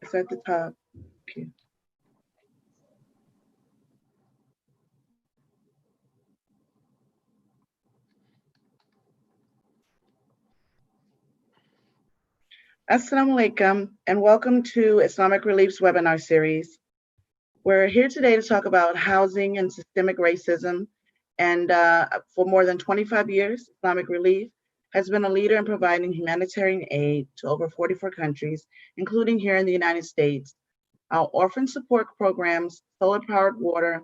It's at the top. Okay. Assalamu alaikum, and welcome to Islamic Relief's webinar series. We're here today to talk about housing and systemic racism. And for more than 25 years, Islamic Relief has been a leader in providing humanitarian aid to over 44 countries, including here in the United States. Our orphan support programs, solar-powered water,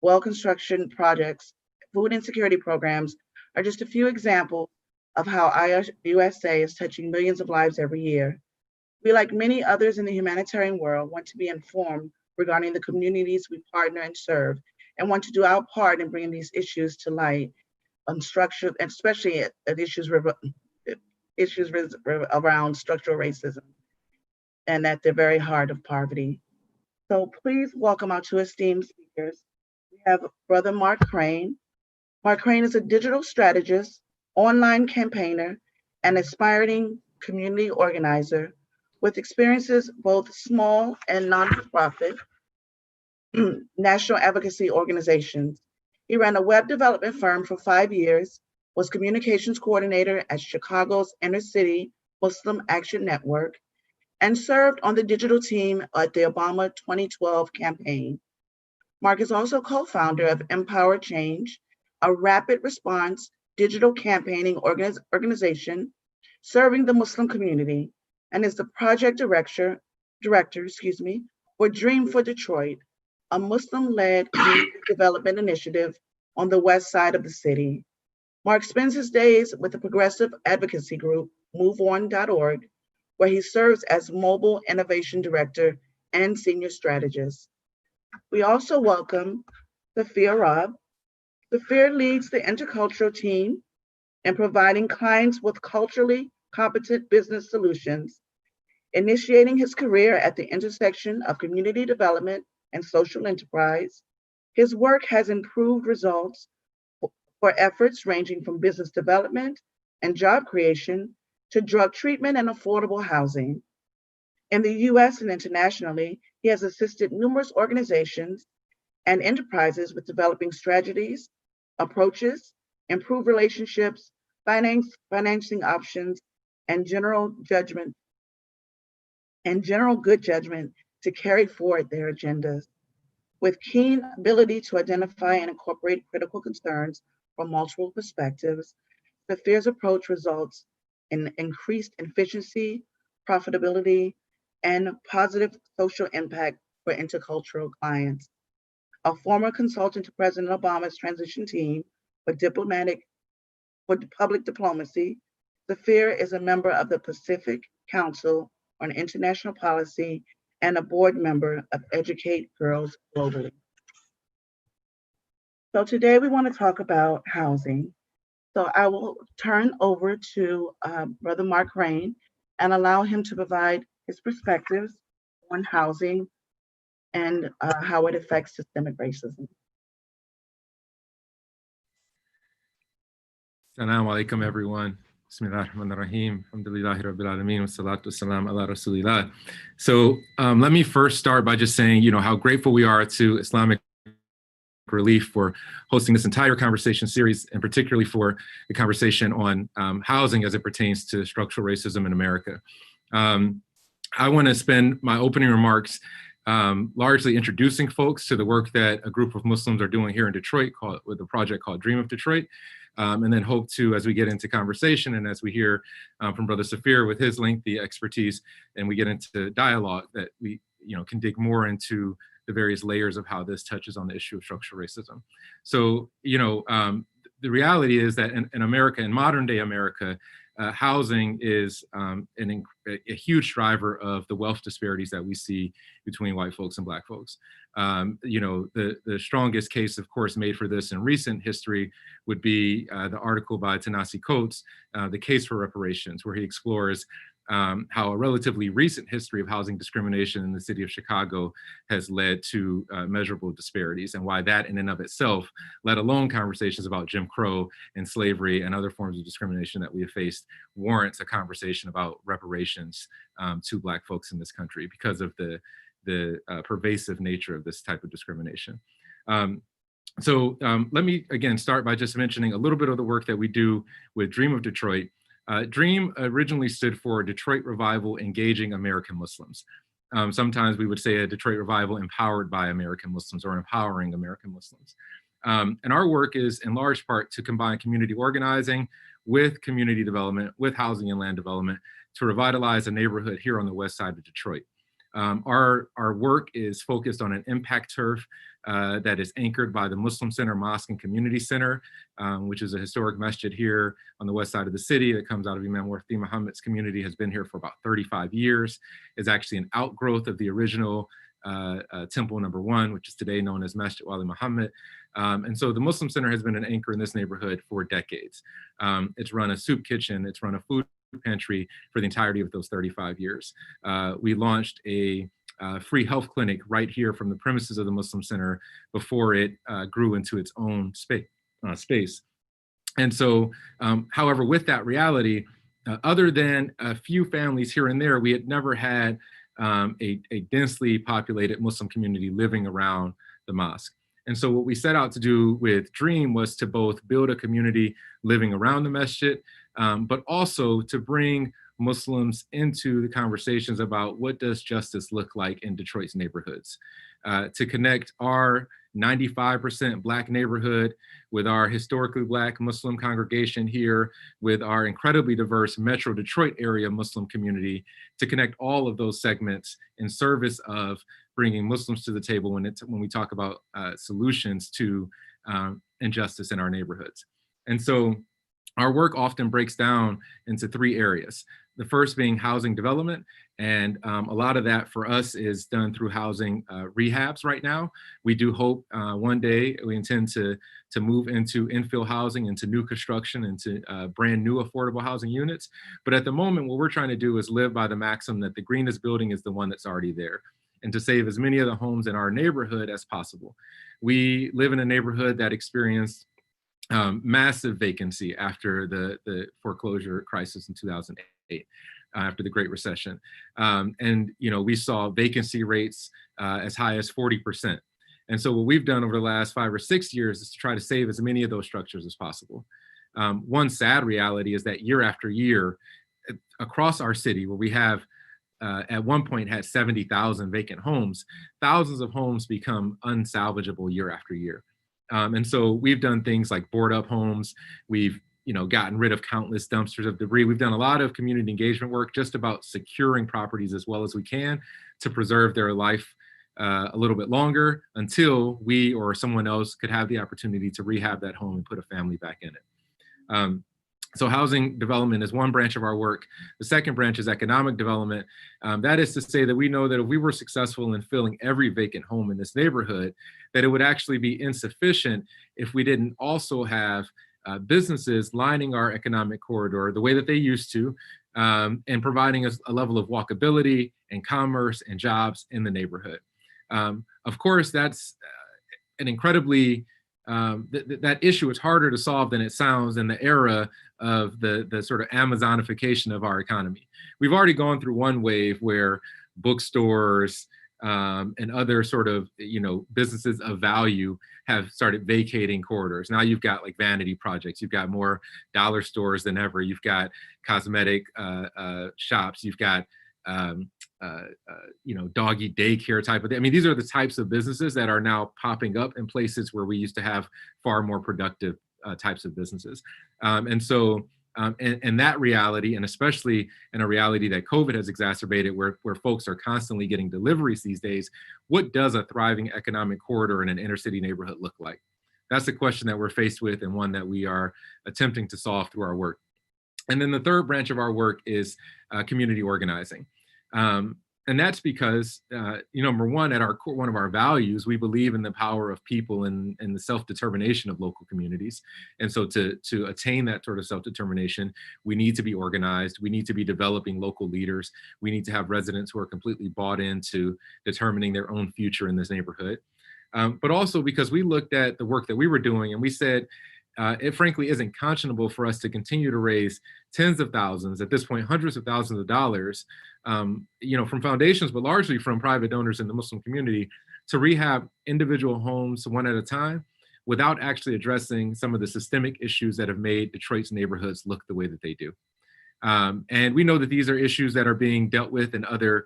well construction projects, food insecurity programs are just a few examples of how IUSA is touching millions of lives every year. We, like many others in the humanitarian world, want to be informed regarding the communities we partner and serve, and want to do our part in bringing these issues to light on structure, and especially at issues around structural racism and at the very heart of poverty. So please welcome our two esteemed speakers. We have Brother Mark Crane. Mark Crane is a digital strategist, online campaigner, and aspiring community organizer with experiences both small and non-profit national advocacy organizations. He ran a web development firm for 5 years, was communications coordinator at Chicago's Inner City Muslim Action Network, and served on the digital team at the Obama 2012 campaign. Mark is also co-founder of Empower Change, a rapid response digital campaigning organization serving the Muslim community, and is the project director, for Dream for Detroit, a Muslim-led community development initiative on the west side of the city. Mark spends his days with the progressive advocacy group, MoveOn.org, where he serves as Mobile Innovation Director and Senior Strategist. We also welcome Safir Robb. Safir leads the intercultural team in providing clients with culturally competent business solutions. Initiating his career at the intersection of community development and social enterprise, his work has improved results for efforts ranging from business development and job creation to drug treatment and affordable housing. In the US and internationally, he has assisted numerous organizations and enterprises with developing strategies, approaches, improved relationships, financing options, and general good judgment to carry forward their agendas. With keen ability to identify and incorporate critical concerns from multiple perspectives, Safir's approach results in increased efficiency, profitability, and positive social impact for intercultural clients. A former consultant to President Obama's transition team for public diplomacy, Safir is a member of the Pacific Council on International Policy and a board member of Educate Girls Globally. So today we want to talk about housing. So I will turn over to Brother Mark Crane and allow him to provide his perspectives on housing and how it affects systemic racism. Assalamu alaikum, everyone. Bismillahirrahmanirrahim. Alhamdulillahi Rabbil Alameen. Wassalatu wassalam ala Rasulillah. So let me first start by just saying, how grateful we are to Islamic Relief for hosting this entire conversation series, and particularly for the conversation on housing as it pertains to structural racism in America. I want to spend my opening remarks largely introducing folks to the work that a group of Muslims are doing here in Detroit with a project called Dream of Detroit. And then hope to, as we get into conversation and as we hear from Brother Safir with his lengthy expertise, and we get into dialogue, that we can dig more into the various layers of how this touches on the issue of structural racism. So, the reality is that in America, in modern day America, housing is a huge driver of the wealth disparities that we see between white folks and Black folks. The strongest case, of course, made for this in recent history would be the article by Ta-Nehisi Coates, The Case for Reparations, where he explores how a relatively recent history of housing discrimination in the city of Chicago has led to measurable disparities, and why that in and of itself, let alone conversations about Jim Crow and slavery and other forms of discrimination that we have faced, warrants a conversation about reparations to Black folks in this country because of the pervasive nature of this type of discrimination. Let me again start by just mentioning a little bit of the work that we do with Dream of Detroit. Dream originally stood for Detroit Revival Engaging American Muslims. Sometimes we would say a Detroit Revival empowered by American Muslims or empowering American Muslims. And our work is in large part to combine community organizing with community development, with housing and land development to revitalize a neighborhood here on the west side of Detroit. Our work is focused on an impact turf that is anchored by the Muslim Center Mosque and Community Center, which is a historic masjid here on the west side of the city that comes out of Imam Warthi Muhammad's community, has been here for about 35 years, is actually an outgrowth of the original Temple number 1, which is today known as Masjid Wali Muhammad. And so the Muslim Center has been an anchor in this neighborhood for decades. It's run a soup kitchen, it's run a food pantry for the entirety of those 35 years. We launched a free health clinic right here from the premises of the Muslim Center before it grew into its own space. And so, however, with that reality, other than a few families here and there, we had never had a densely populated Muslim community living around the mosque. And so what we set out to do with Dream was to both build a community living around the masjid, but also to bring Muslims into the conversations about what does justice look like in Detroit's neighborhoods, to connect our 95% Black neighborhood with our historically Black Muslim congregation here, with our incredibly diverse Metro Detroit area Muslim community, to connect all of those segments in service of bringing Muslims to the table when we talk about solutions to injustice in our neighborhoods. And so our work often breaks down into 3 areas. The first being housing development. And a lot of that for us is done through housing rehabs right now. We do hope one day we intend to move into infill housing, into new construction, into brand new affordable housing units. But at the moment, what we're trying to do is live by the maxim that the greenest building is the one that's already there, and to save as many of the homes in our neighborhood as possible. We live in a neighborhood that experienced massive vacancy after the foreclosure crisis in 2008, after the Great Recession. And we saw vacancy rates as high as 40%. And so what we've done over the last 5 or 6 years is to try to save as many of those structures as possible. One sad reality is that year after year, across our city, where we have at one point had 70,000 vacant homes, thousands of homes become unsalvageable year after year. And so we've done things like board up homes. We've gotten rid of countless dumpsters of debris. We've done a lot of community engagement work just about securing properties as well as we can to preserve their life a little bit longer until we or someone else could have the opportunity to rehab that home and put a family back in it. So housing development is one branch of our work. The second branch is economic development. That is to say that we know that if we were successful in filling every vacant home in this neighborhood, that it would actually be insufficient if we didn't also have businesses lining our economic corridor the way that they used to, and providing us a level of walkability and commerce and jobs in the neighborhood. Of course, that's an incredibly, that issue is harder to solve than it sounds in the era of the sort of Amazonification of our economy. We've already gone through one wave where bookstores and other sort of businesses of value have started vacating corridors. Now you've got like vanity projects, you've got more dollar stores than ever, you've got cosmetic shops, you've got doggy daycare type of thing. I mean, these are the types of businesses that are now popping up in places where we used to have far more productive types of businesses. And so, and that reality, and especially in a reality that COVID has exacerbated, where folks are constantly getting deliveries these days, what does a thriving economic corridor in an inner city neighborhood look like? That's the question that we're faced with, and one that we are attempting to solve through our work. And then the third branch of our work is community organizing. And that's because, number one, at our core, one of our values, we believe in the power of people and the self-determination of local communities. And so to attain that sort of self-determination, we need to be organized. We need to be developing local leaders. We need to have residents who are completely bought into determining their own future in this neighborhood. But also because we looked at the work that we were doing and we said, it frankly isn't conscionable for us to continue to raise tens of thousands, at this point, hundreds of thousands of dollars, from foundations, but largely from private donors in the Muslim community to rehab individual homes one at a time without actually addressing some of the systemic issues that have made Detroit's neighborhoods look the way that they do. And we know that these are issues that are being dealt with in other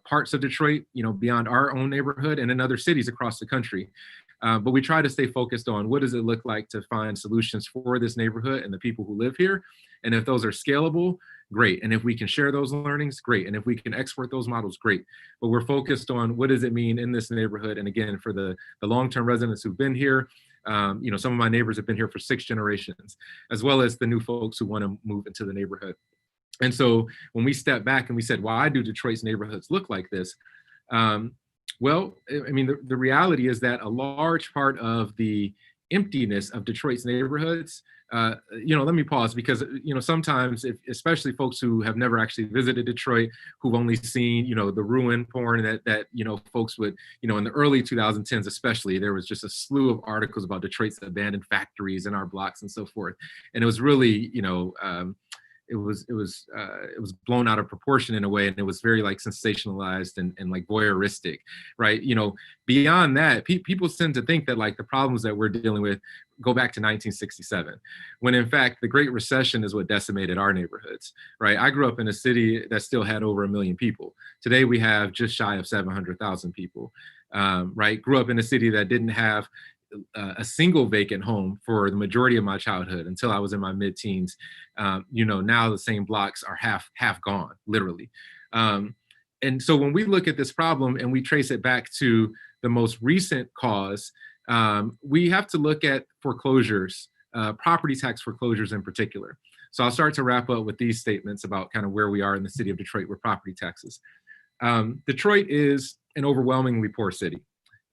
parts of Detroit, beyond our own neighborhood and in other cities across the country. But we try to stay focused on what does it look like to find solutions for this neighborhood and the people who live here. And if those are scalable, great. And if we can share those learnings, great. And if we can export those models, great. But we're focused on what does it mean in this neighborhood. And again, for the long-term residents who've been here, some of my neighbors have been here for 6 generations, as well as the new folks who want to move into the neighborhood. And so when we stepped back and we said, why do Detroit's neighborhoods look like this? Well, I mean, the reality is that a large part of the emptiness of Detroit's neighborhoods, let me pause because, sometimes, especially folks who have never actually visited Detroit, who've only seen, the ruin porn that folks would, in the early 2010s, especially, there was just a slew of articles about Detroit's abandoned factories in our blocks and so forth. And it was really, it was blown out of proportion in a way, and it was very like sensationalized and like voyeuristic, right? Beyond that, people tend to think that like the problems that we're dealing with go back to 1967, when in fact the Great Recession is what decimated our neighborhoods, right? I grew up in a city that still had over 1 million people. Today we have just shy of 700,000 people, right? Grew up in a city that didn't have a single vacant home for the majority of my childhood until I was in my mid-teens. Now the same blocks are half gone, literally. And so when we look at this problem and we trace it back to the most recent cause, we have to look at foreclosures, property tax foreclosures in particular. So I'll start to wrap up with these statements about kind of where we are in the city of Detroit with property taxes. Detroit is an overwhelmingly poor city.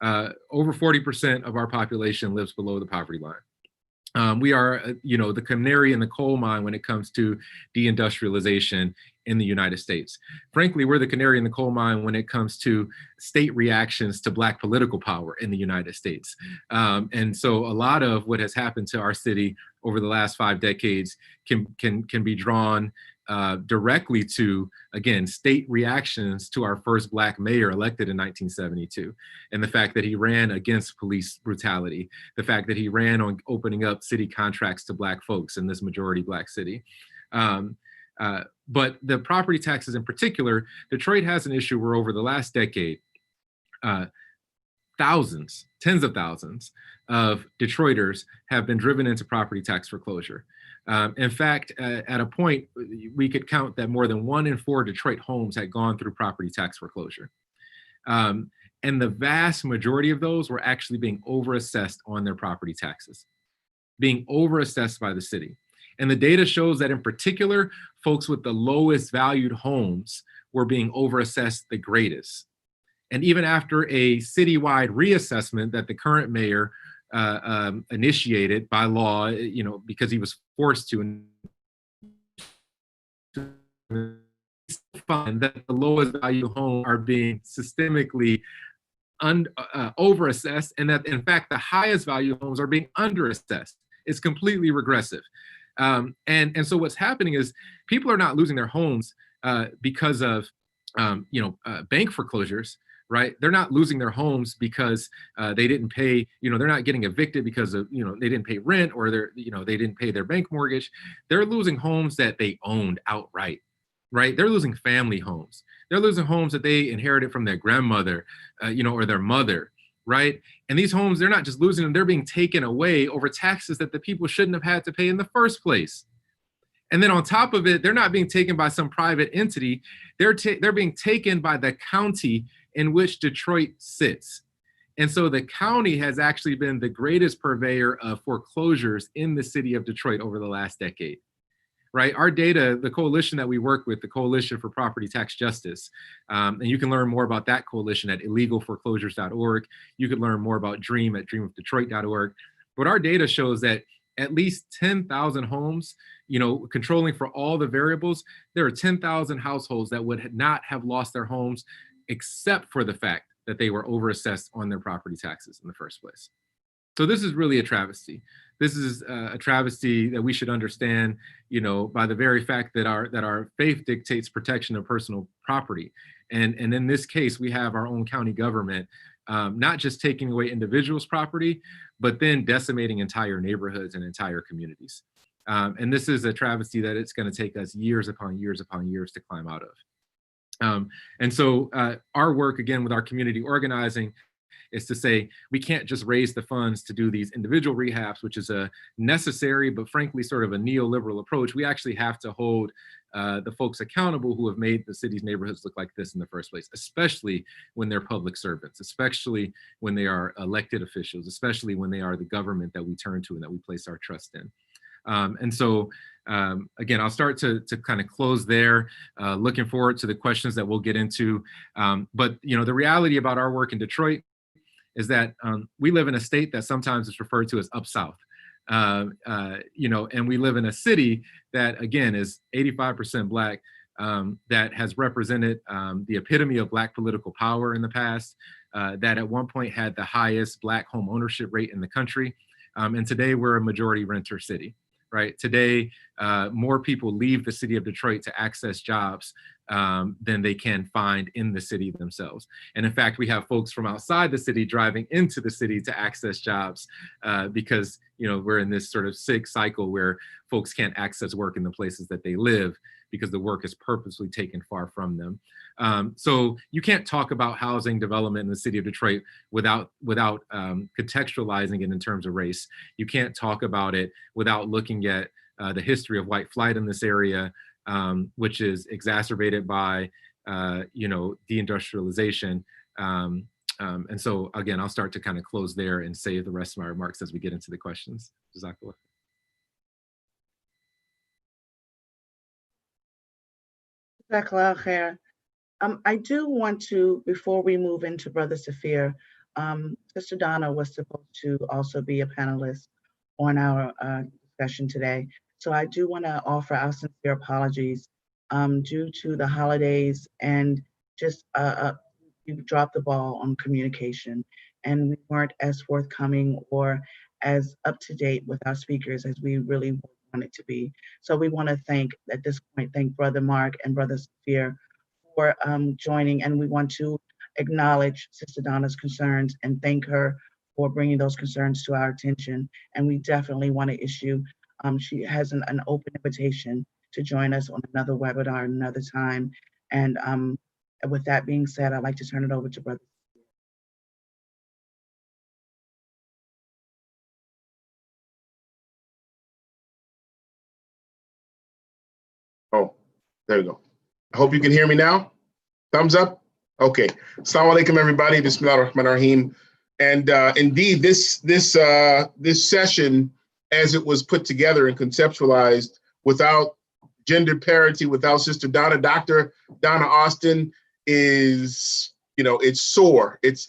Over 40% of our population lives below the poverty line. We are, the canary in the coal mine when it comes to deindustrialization in the United States. Frankly, we're the canary in the coal mine when it comes to state reactions to Black political power in the United States. And so a lot of what has happened to our city over the last 5 decades can be drawn directly to, again, state reactions to our first Black mayor elected in 1972. And the fact that he ran against police brutality, the fact that he ran on opening up city contracts to Black folks in this majority Black city. But the property taxes in particular, Detroit has an issue where over the last decade, thousands, tens of thousands of Detroiters have been driven into property tax foreclosure. In fact, at a point, we could count that more than 1 in 4 Detroit homes had gone through property tax foreclosure. And the vast majority of those were actually being overassessed on their property taxes, being overassessed by the city. And the data shows that in particular, folks with the lowest valued homes were being overassessed the greatest. And even after a citywide reassessment that the current mayor initiated by law, because he was forced to, find that the lowest value homes are being systemically overassessed, and that in fact the highest value homes are being underassessed. It's completely regressive. And so what's happening is people are not losing their homes because of bank foreclosures. Right? They're not losing their homes because they didn't pay, they're not getting evicted because of, they didn't pay rent or they didn't pay their bank mortgage. They're losing homes that they owned outright, right? They're losing family homes. They're losing homes that they inherited from their grandmother, or their mother, right? And these homes, they're not just losing them, they're being taken away over taxes that the people shouldn't have had to pay in the first place. And then on top of it, they're not being taken by some private entity. They're being taken by the county in which Detroit sits. And so the county has actually been the greatest purveyor of foreclosures in the city of Detroit over the last decade. right? Our data, the coalition that we work with, the Coalition for Property Tax Justice, and you can learn more about that coalition at illegalforeclosures.org. You can learn more about DREAM at dreamofdetroit.org. But our data shows that at least 10,000 homes, controlling for all the variables, there are 10,000 households that would not have lost their homes except for the fact that they were overassessed on their property taxes in the first place. So this is really a travesty. This is a travesty that we should understand, by the very fact that our faith dictates protection of personal property. And in this case, we have our own county government, not just taking away individuals' property, but then decimating entire neighborhoods and entire communities. And this is a travesty that it's going to take us years upon years upon years to climb out of. And so our work, again, with our community organizing, is to say we can't just raise the funds to do these individual rehabs, which is a necessary but frankly sort of a neoliberal approach. We actually have to hold the folks accountable who have made the city's neighborhoods look like this in the first place, especially when they're public servants, especially when they are elected officials, especially when they are the government that we turn to and that we place our trust in. And so, again, I'll start to kind of close there, looking forward to the questions that we'll get into. But, the reality about our work in Detroit is that we live in a state that sometimes is referred to as up south, and we live in a city that, again, is 85% Black, that has represented the epitome of Black political power in the past, that at one point had the highest Black home ownership rate in the country. And today we're a majority renter city. Right. Today, more people leave the city of Detroit to access jobs than they can find in the city themselves. And in fact, we have folks from outside the city driving into the city to access jobs because, we're in this sort of sick cycle where folks can't access work in the places that they live because the work is purposely taken far from them. So you can't talk about housing development in the city of Detroit without contextualizing it in terms of race. You can't talk about it without looking at the history of white flight in this area, which is exacerbated by, deindustrialization. And so, again, I'll start to kind of close there and save the rest of my remarks as we get into the questions. Jazakallah. Jazakallah khair. I do want to, before we move into Brother Safir, Sister Donna was supposed to also be a panelist on our discussion today. So I do want to offer our sincere apologies due to the holidays and just we dropped the ball on communication and we weren't as forthcoming or as up to date with our speakers as we really wanted to be. So we want to thank, at this point, thank Brother Mark and Brother Safir for joining, and we want to acknowledge Sister Donna's concerns and thank her for bringing those concerns to our attention. And we definitely want to issue, she has an open invitation to join us on another webinar another time. And with that being said, I'd like to turn it over to Brother. Oh, there we go. I hope you can hear me now. Thumbs up. Okay. Assalamu alaikum, everybody. Bismillahir Rahmanir Rahim. And indeed, this session, as it was put together and conceptualized, without gender parity, without Sister Donna, Dr. Donna Austin, is, it's sore. It's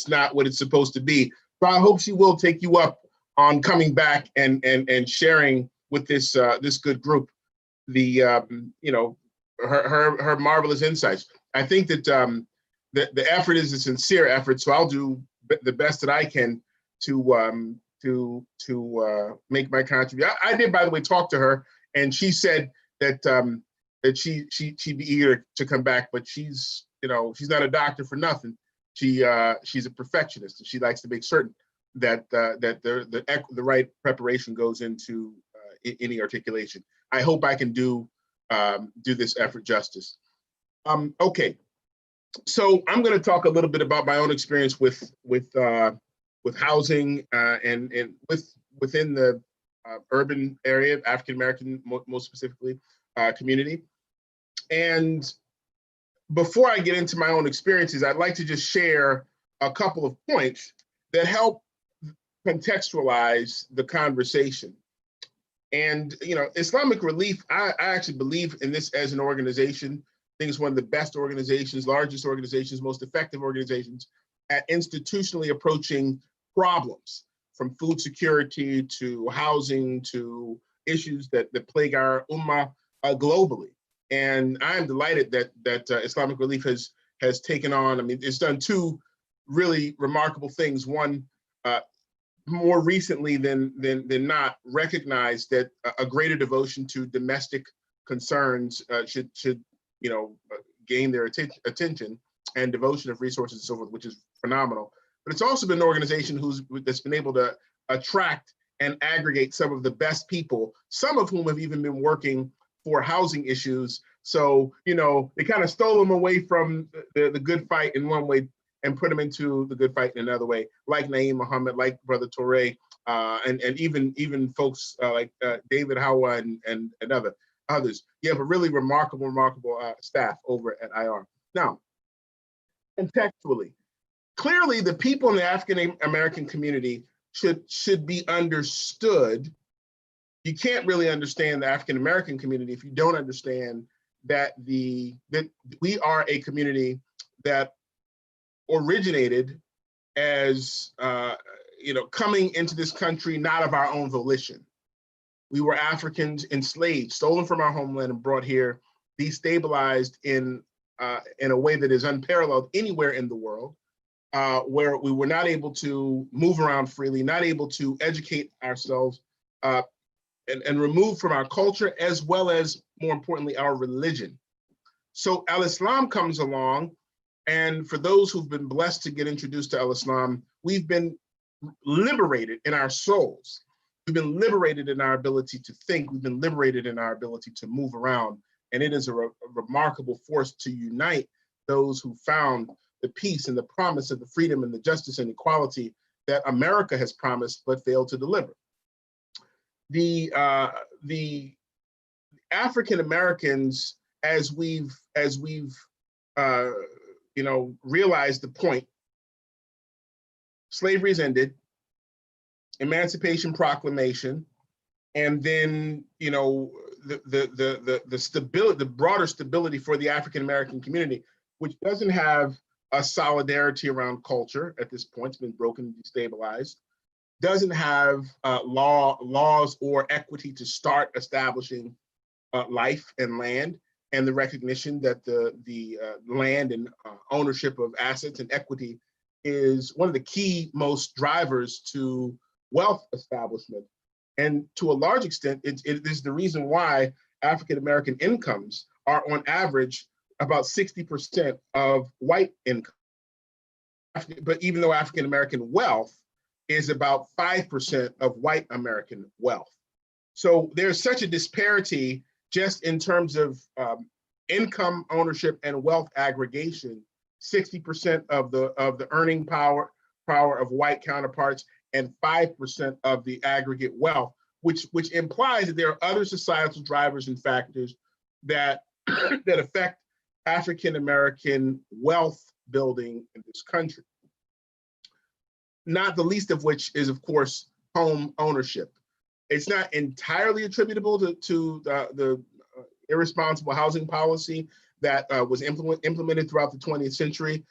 not what it's supposed to be. So I hope she will take you up on coming back and sharing with this good group her marvelous insights. I think that the effort is a sincere effort, so I'll do the best that I can to make my contribution. I did, by the way, talk to her, and she said that that she'd be eager to come back, but she's not a doctor for nothing. She's a perfectionist, and she likes to make certain that the right preparation goes into any articulation. I hope I can do this effort justice. Okay, so I'm going to talk a little bit about my own experience with housing and within the urban area, African American, most specifically, community. And before I get into my own experiences, I'd like to just share a couple of points that help contextualize the conversation. And, you know, Islamic Relief, I actually believe in this as an organization. I think it's one of the best organizations, largest organizations, most effective organizations at institutionally approaching problems, from food security to housing to issues that plague our ummah globally. And I'm delighted that Islamic Relief has taken on, I mean, it's done two really remarkable things. One, more recently than not, recognized that a greater devotion to domestic concerns should you know, gain their attention and devotion of resources and so forth, which is phenomenal. But it's also been an organization that's been able to attract and aggregate some of the best people, some of whom have even been working for housing issues. So, you know, they kind of stole them away from the good fight in one way and put them into the good fight in another way, like Naeem Muhammad, like Brother Touré, and even folks like David Hawa and others. You have a really remarkable staff over at IR. Now, contextually, clearly the people in the African American community should be understood. You can't really understand the African American community if you don't understand that we are a community that originated as you know, coming into this country not of our own volition. We were Africans enslaved, stolen from our homeland and brought here, destabilized in a way that is unparalleled anywhere in the world, where we were not able to move around freely, not able to educate ourselves, and removed from our culture, as well as, more importantly, our religion. So Al-Islam comes along, and for those who've been blessed to get introduced to Al-Islam, we've been liberated in our souls. We've been liberated in our ability to think. We've been liberated in our ability to move around. And it is a remarkable force to unite those who found the peace and the promise of the freedom and the justice and equality that America has promised but failed to deliver. The African Americans, as we've you know, realized the point, slavery is ended, Emancipation Proclamation, and then, you know, the stability, the broader stability for the African American community, which doesn't have a solidarity around culture at this point. It's been broken and destabilized. Doesn't have laws or equity to start establishing life and land, and the recognition that the land and ownership of assets and equity is one of the key most drivers to wealth establishment. And to a large extent, it is the reason why African American incomes are on average about 60% of white income. But even though African American wealth is about 5% of white American wealth. So there's such a disparity just in terms of income ownership and wealth aggregation. 60% of the earning power of white counterparts and 5% of the aggregate wealth, which implies that there are other societal drivers and factors that that affect African American wealth building in this country. Not the least of which is, of course, home ownership. It's not entirely attributable to the irresponsible housing policy that was implemented throughout the 20th century,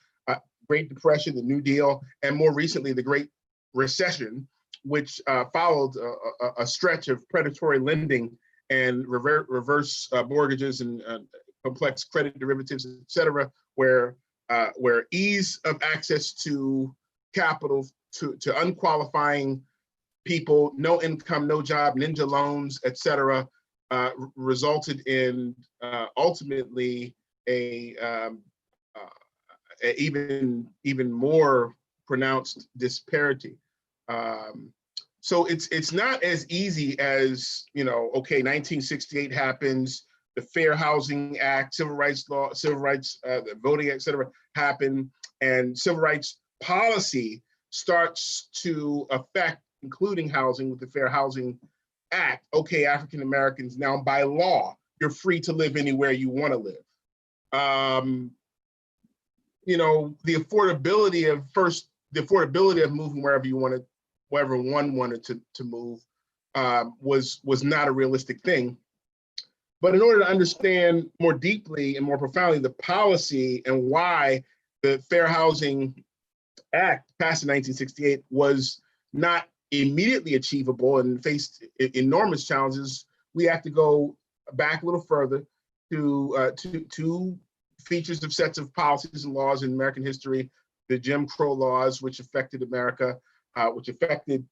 Great Depression, the New Deal, and more recently, the Great Recession, which followed a stretch of predatory lending and reverse mortgages and complex credit derivatives, et cetera, where ease of access to capital to unqualifying people, no income, no job, ninja loans, et cetera, resulted in ultimately a even more pronounced disparity. So it's not as easy as, you know, okay, 1968 happens, the Fair Housing Act, Civil Rights Law, the Voting Act, et cetera, happen, and civil rights policy starts to affect, including housing with the Fair Housing Act. Okay, African Americans now by law, you're free to live anywhere you want to live. You know, the affordability of moving wherever one wanted to move was not a realistic thing. But in order to understand more deeply and more profoundly the policy and why the Fair Housing Act passed in 1968 was not immediately achievable and faced enormous challenges, we have to go back a little further to features of sets of policies and laws in American history, the Jim Crow laws, which affected America, which affected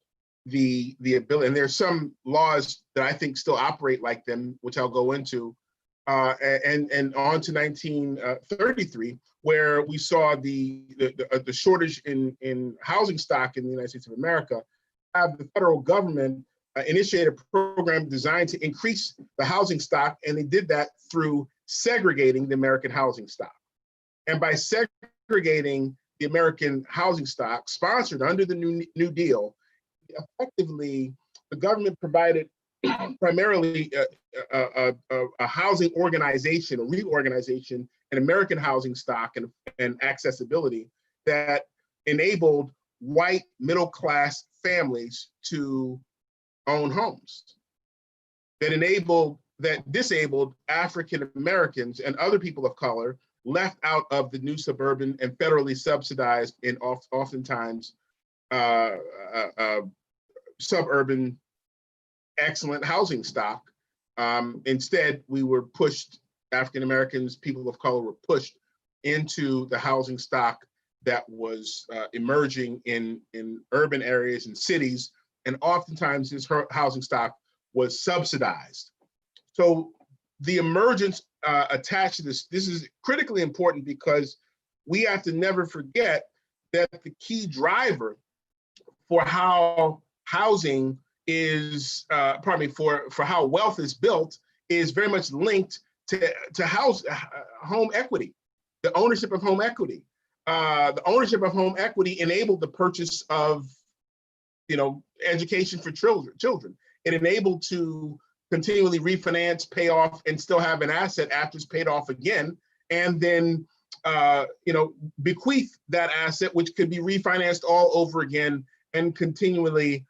the ability, and there's some laws that I think still operate like them, which I'll go into, and on to 1933, where we saw the shortage in housing stock in the United States of America. Have the federal government initiate a program designed to increase the housing stock, and they did that through segregating the American housing stock. And by segregating the American housing stock, sponsored under the New Deal, effectively, the government provided primarily a housing organization, a reorganization in American housing stock and accessibility that enabled white middle-class families to own homes, that disabled African Americans and other people of color left out of the new suburban and federally subsidized and oftentimes suburban excellent housing stock. Instead, we were pushed, African Americans, people of color were pushed into the housing stock that was emerging in urban areas and cities, and oftentimes this housing stock was subsidized. So the emergence attached to this is critically important because we have to never forget that the key driver for how housing is, for how wealth is built is very much linked to home equity, the ownership of home equity. The ownership of home equity enabled the purchase of, education for children. It enabled to continually refinance, pay off, and still have an asset after it's paid off again, and then bequeath that asset, which could be refinanced all over again, and continually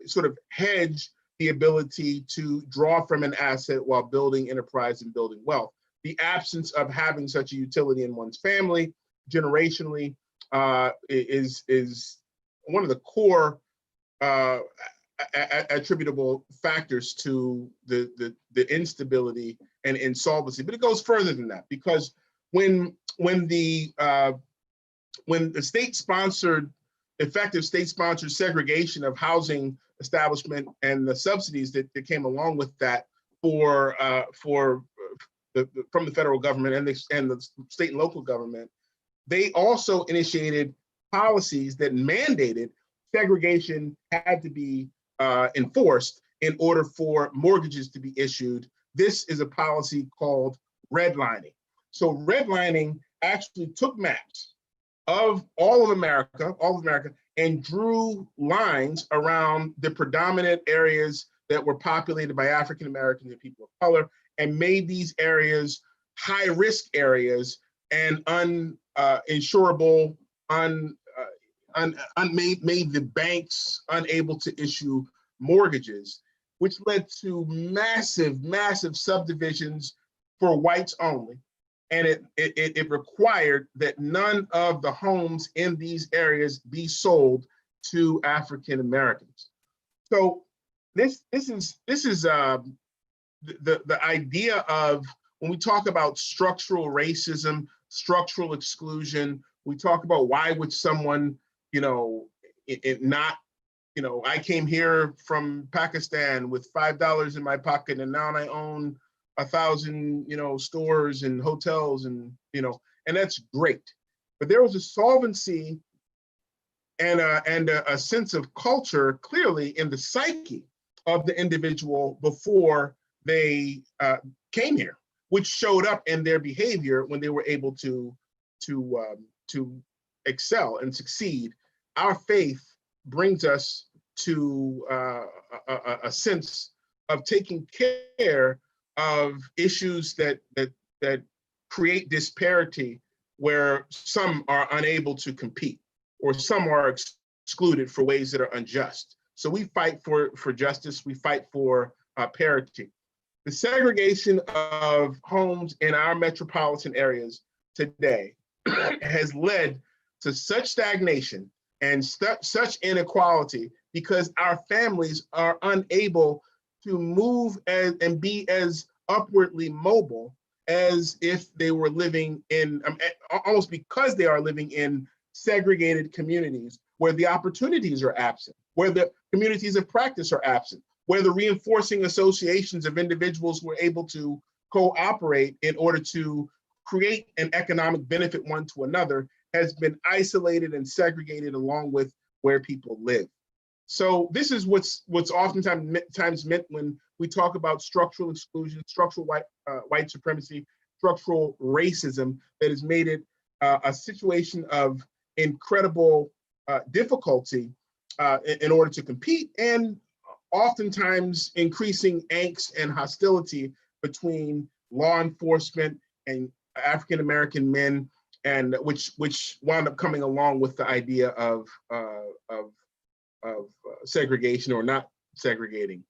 sort of hedge the ability to draw from an asset while building enterprise and building wealth. The absence of having such a utility in one's family generationally is one of the core attributable factors to the instability and insolvency. But it goes further than that, because when the effective state-sponsored segregation of housing establishment and the subsidies that came along with that from the federal government and the state and local government, they also initiated policies that mandated segregation had to be enforced in order for mortgages to be issued. This is a policy called redlining. So redlining actually took maps of all of America, and drew lines around the predominant areas that were populated by African Americans and people of color, and made these areas high-risk areas and uninsurable, made the banks unable to issue mortgages, which led to massive subdivisions for whites only. And it required that none of the homes in these areas be sold to African Americans. So this is the idea of, when we talk about structural racism, structural exclusion, we talk about why would someone, I came here from Pakistan with $5 in my pocket, and now I own 1,000, stores and hotels, and that's great. But there was a solvency and a sense of culture clearly in the psyche of the individual before they came here, which showed up in their behavior when they were able to excel and succeed. Our faith brings us to a sense of taking care of issues that create disparity, where some are unable to compete or some are excluded for ways that are unjust. So we fight for justice. We fight for parity. The segregation of homes in our metropolitan areas today has led to such stagnation and such inequality because our families are unable to move and be as upwardly mobile as if they were living in, almost because they are living in segregated communities where the opportunities are absent, where the communities of practice are absent, where the reinforcing associations of individuals were able to cooperate in order to create an economic benefit one to another has been isolated and segregated along with where people live. So this is what's oftentimes meant when we talk about structural exclusion, structural white supremacy, structural racism that has made it a situation of incredible difficulty in order to compete, and oftentimes increasing angst and hostility between law enforcement and African American men, and which wound up coming along with the idea of segregation or not segregating.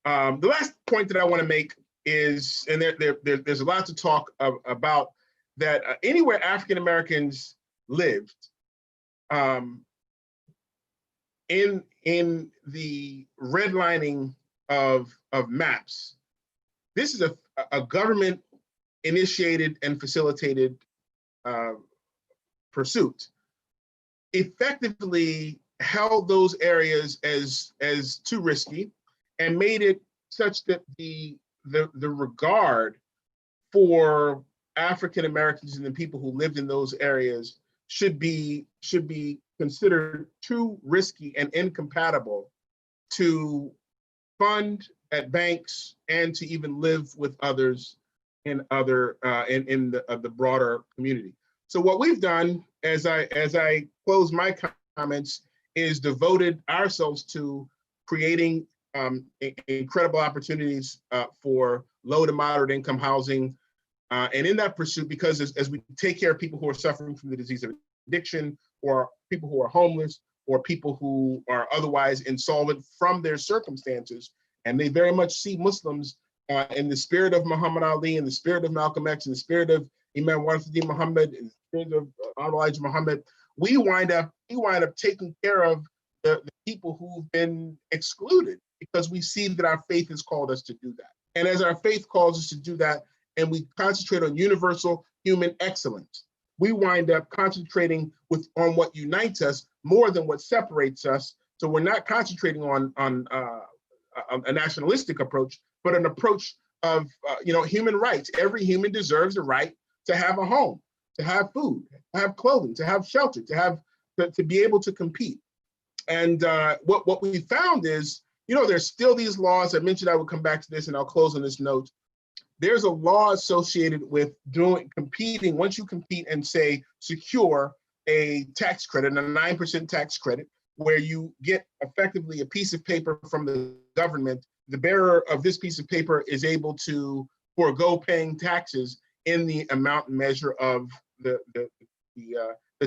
The last point that I want to make is, and there's a lot to talk about, that anywhere African Americans lived, in the redlining of maps, this is a government initiated and facilitated pursuit, effectively held those areas as too risky and made it such that the regard for African Americans and the people who lived in those areas should be considered too risky and incompatible to fund at banks and to even live with others in the broader community. So what we've done, as I close my comments, is devoted ourselves to creating incredible opportunities for low to moderate income housing. And in that pursuit, because as we take care of people who are suffering from the disease of addiction, or people who are homeless, or people who are otherwise insolvent from their circumstances, and they very much see Muslims in the spirit of Muhammad Ali, in the spirit of Malcolm X, in the spirit of Imam Warithuddin Muhammad, in the spirit of Honorable Elijah Muhammad, we wind up taking care of the people who've been excluded, because we see that our faith has called us to do that. And as our faith calls us to do that, and we concentrate on universal human excellence, we wind up concentrating on what unites us more than what separates us. So we're not concentrating on a nationalistic approach, but an approach of human rights. Every human deserves the right to have a home, to have food, to have clothing, to have shelter, to be able to compete. And what we found is, there's still these laws. I mentioned I would come back to this, and I'll close on this note. There's a law associated with competing. Once you compete and say secure a tax credit, a 9% tax credit, where you get effectively a piece of paper from the government, the bearer of this piece of paper is able to forego paying taxes in the amount and measure of the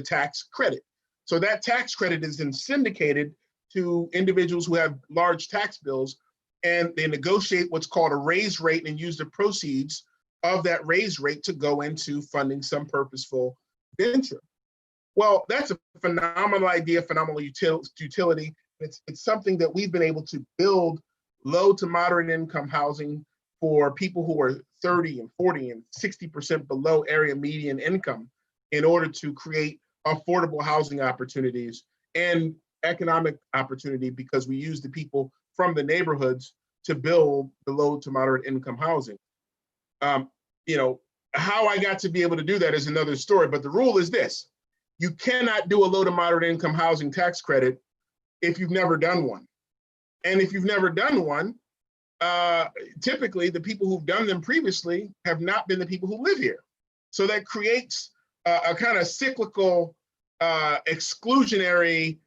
tax credit. So that tax credit is then syndicated to individuals who have large tax bills, and they negotiate what's called a raise rate and use the proceeds of that raise rate to go into funding some purposeful venture. Well, that's a phenomenal idea, phenomenal utility. It's something that we've been able to build low to moderate income housing for people who are 30 and 40 and 60% below area median income, in order to create affordable housing opportunities and economic opportunity, because we use the people from the neighborhoods to build the low to moderate income housing. How I got to be able to do that is another story, but the rule is this: you cannot do a low to moderate income housing tax credit if you've never done one. And if you've never done one, typically the people who've done them previously have not been the people who live here. So that creates a kind of cyclical exclusionary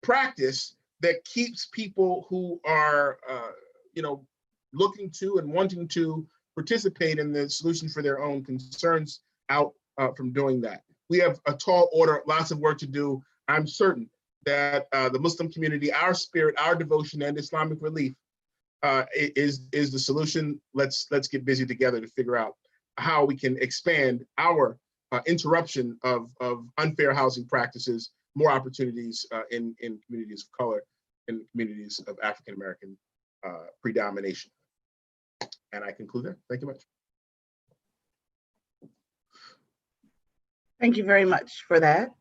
practice that keeps people who are looking to and wanting to participate in the solution for their own concerns out from doing that. We have a tall order, lots of work to do. I'm certain that the Muslim community, our spirit, our devotion, and Islamic relief is the solution. Let's get busy together to figure out how we can expand our interruption of unfair housing practices, more opportunities in communities of color, in communities of African American predomination. And I conclude there. Thank you much. Thank you very much for that.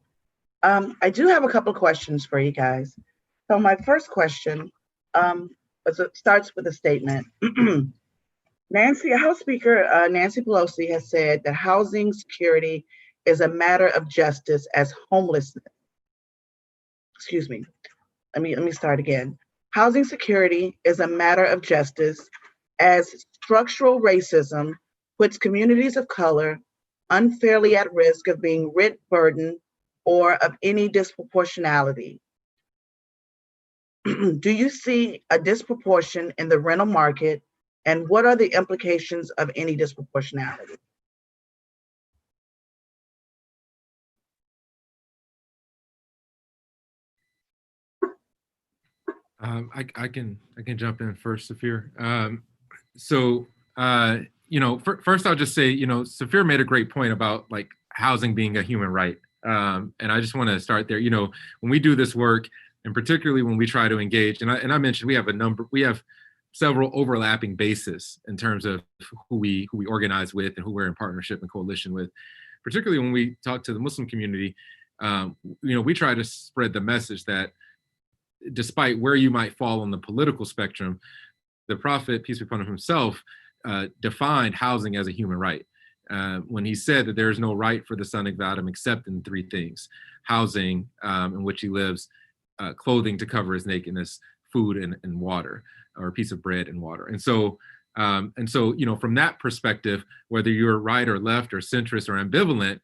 I do have a couple of questions for you guys. So my first question starts with a statement. House Speaker Nancy Pelosi has said that housing security is a matter of justice as homelessness. Excuse me. Let me start again. Housing security is a matter of justice as structural racism puts communities of color unfairly at risk of being rent burdened or of any disproportionality. Do you see a disproportion in the rental market, and what are the implications of any disproportionality? I can jump in first, Safir. First I'll just say, Safir made a great point about like housing being a human right. And I just want to start there. When we do this work, and particularly when we try to engage, and I mentioned we have several overlapping bases in terms of who we organize with and who we're in partnership and coalition with. Particularly when we talk to the Muslim community, we try to spread the message that despite where you might fall on the political spectrum, the Prophet, peace be upon him, himself, defined housing as a human right. When he said that there is no right for the son of Adam except in three things: housing in which he lives, clothing to cover his nakedness, food and water, or a piece of bread and water. And so, from that perspective, whether you're right or left or centrist or ambivalent,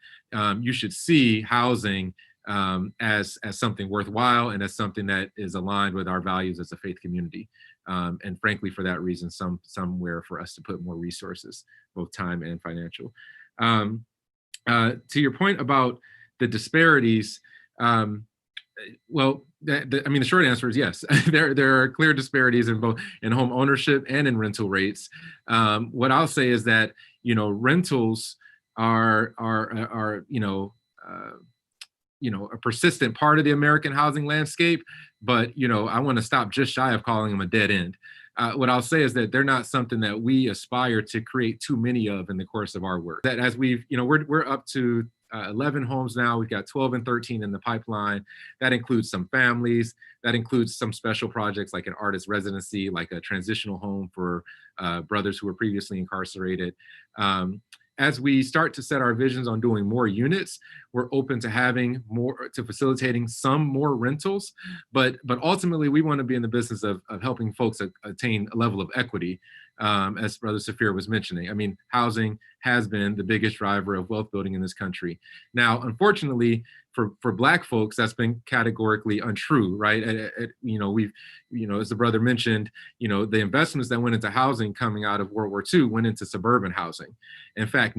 you should see housing as something worthwhile and as something that is aligned with our values as a faith community. And frankly, for that reason, somewhere for us to put more resources, both time and financial. To your point about the disparities, the short answer is yes. There are clear disparities in both in home ownership and in rental rates. What I'll say is that rentals are a persistent part of the American housing landscape, but I want to stop just shy of calling them a dead end. What I'll say is that they're not something that we aspire to create too many of in the course of our work. That as we're up to 11 homes now. We've got 12 and 13 in the pipeline. That includes some families. That includes some special projects like an artist residency, like a transitional home for brothers who were previously incarcerated. As we start to set our visions on doing more units, we're open to facilitating some more rentals, but ultimately we want to be in the business of helping folks attain a level of equity, as Brother Safir was mentioning. I mean, housing has been the biggest driver of wealth building in this country. Now, unfortunately, for Black folks, that's been categorically untrue, right? As the brother mentioned, the investments that went into housing coming out of World War II went into suburban housing. In fact,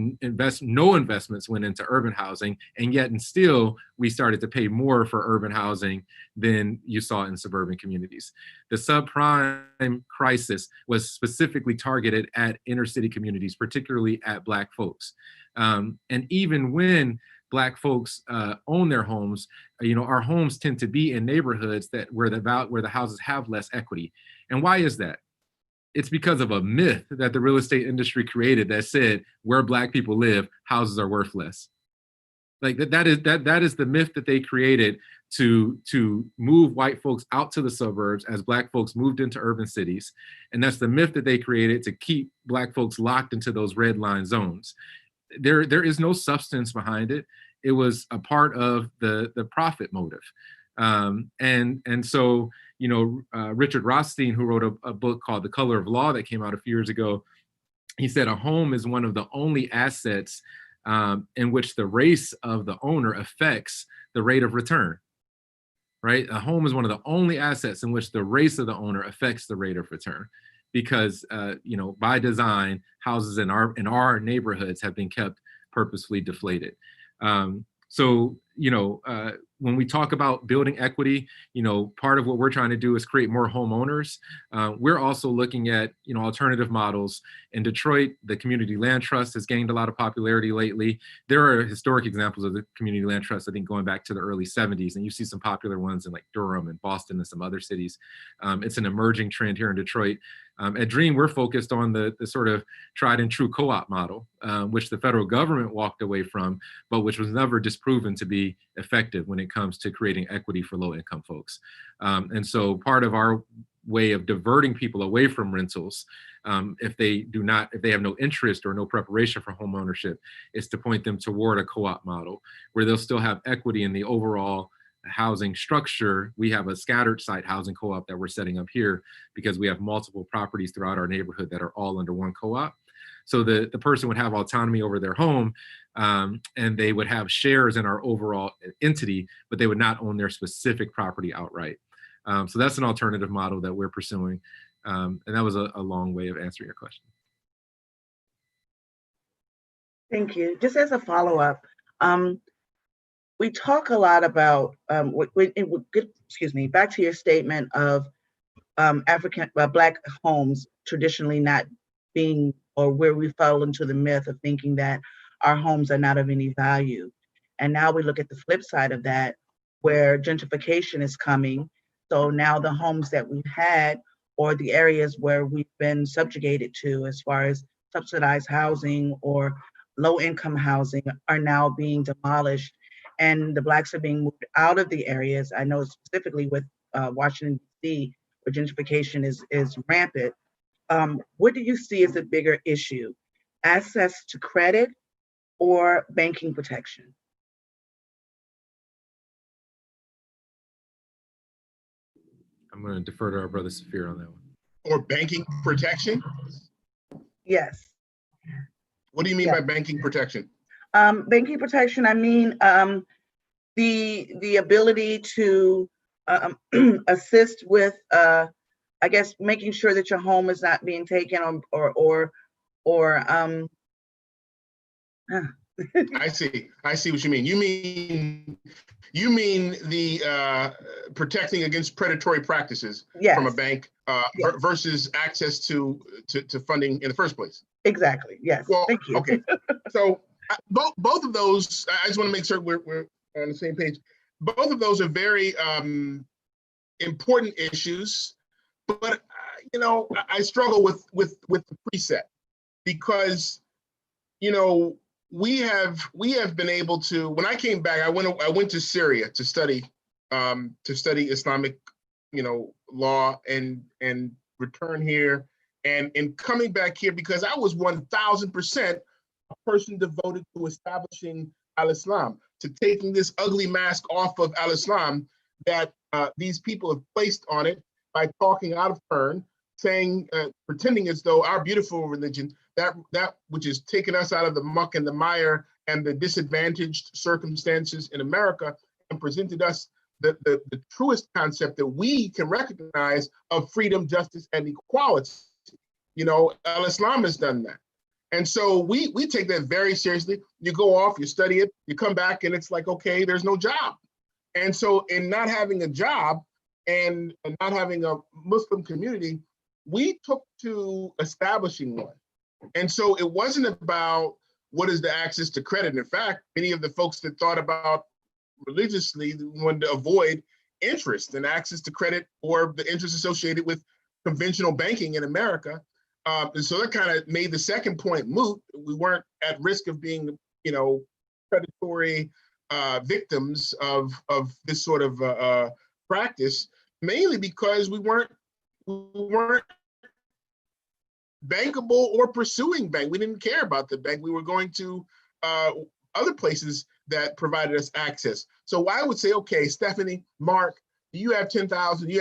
no investments went into urban housing, and yet and still we started to pay more for urban housing than you saw in suburban communities. The subprime crisis was specifically targeted at inner city communities, particularly at Black folks. And even when Black folks own their homes, our homes tend to be in neighborhoods where the houses have less equity. And why is that? It's because of a myth that the real estate industry created that said where Black people live, houses are worth less. Like that is the myth that they created to move white folks out to the suburbs as Black folks moved into urban cities. And that's the myth that they created to keep Black folks locked into those red line zones. There is no substance behind it. It was a part of the profit motive. And so, Richard Rothstein, who wrote a book called The Color of Law that came out a few years ago, he said a home is one of the only assets in which the race of the owner affects the rate of return, right? A home is one of the only assets in which the race of the owner affects the rate of return. Because by design, houses in our neighborhoods have been kept purposefully deflated. when we talk about building equity, part of what we're trying to do is create more homeowners. We're also looking at, alternative models. In Detroit, the Community Land Trust has gained a lot of popularity lately. There are historic examples of the Community Land Trust, I think, going back to the early 70s, and you see some popular ones in like Durham and Boston and some other cities. It's an emerging trend here in Detroit. At Dream, we're focused on the sort of tried and true co-op model, which the federal government walked away from, but which was never disproven to be effective when it comes to creating equity for low-income folks. And so part of our way of diverting people away from rentals, if they have no interest or no preparation for home ownership, is to point them toward a co-op model where they'll still have equity in the overall housing structure. We have a scattered site housing co-op that we're setting up here because we have multiple properties throughout our neighborhood that are all under one co-op. So the person would have autonomy over their home, and they would have shares in our overall entity, but they would not own their specific property outright. So that's an alternative model that we're pursuing. And that was a long way of answering your question. Thank you. Just as a follow-up, we talk a lot about, back to your statement of Black homes traditionally not being, or where we fell into the myth of thinking that our homes are not of any value. And now we look at the flip side of that, where gentrification is coming. So now the homes that we've had, or the areas where we've been subjugated to as far as subsidized housing or low-income housing, are now being demolished. And the Blacks are being moved out of the areas. I know specifically with Washington, D.C., where gentrification is rampant. What do you see as a bigger issue? Access to credit or banking protection? I'm going to defer to our brother Safir on that one. Or banking protection? Yes. What do you mean by banking protection? Banking protection, I mean the ability to assist with, I guess, making sure that your home is not being taken or I see what you mean. You mean the protecting against predatory practices from a bank versus access to funding in the first place. Exactly. Yes. Well, thank you. Okay. So both of those, I just want to make sure we're on the same page. Both of those are very important issues, but I struggle with the preset because we have been able to. When I came back, I went to Syria to study Islamic law and return here, and in coming back here, because I was 1,000% a person devoted to establishing al-Islam, to taking this ugly mask off of al-Islam that these people have placed on it by talking out of turn, saying, pretending as though our beautiful religion, that which has taken us out of the muck and the mire and the disadvantaged circumstances in America, and presented us the truest concept that we can recognize of freedom, justice, and equality. Al-Islam has done that. And so we take that very seriously. You go off, you study it, you come back, and it's like, okay, there's no job. And so in not having a job and not having a Muslim community, we took to establishing one. And so it wasn't about what is the access to credit. In fact, many of the folks that thought about religiously wanted to avoid interest and access to credit or the interest associated with conventional banking in America. And so that kind of made the second point moot. We weren't at risk of being, predatory victims of this sort of practice, mainly because we weren't bankable or pursuing bank. We didn't care about the bank. We were going to other places that provided us access. So I would say, okay, Stephanie, Mark, you have 10,000,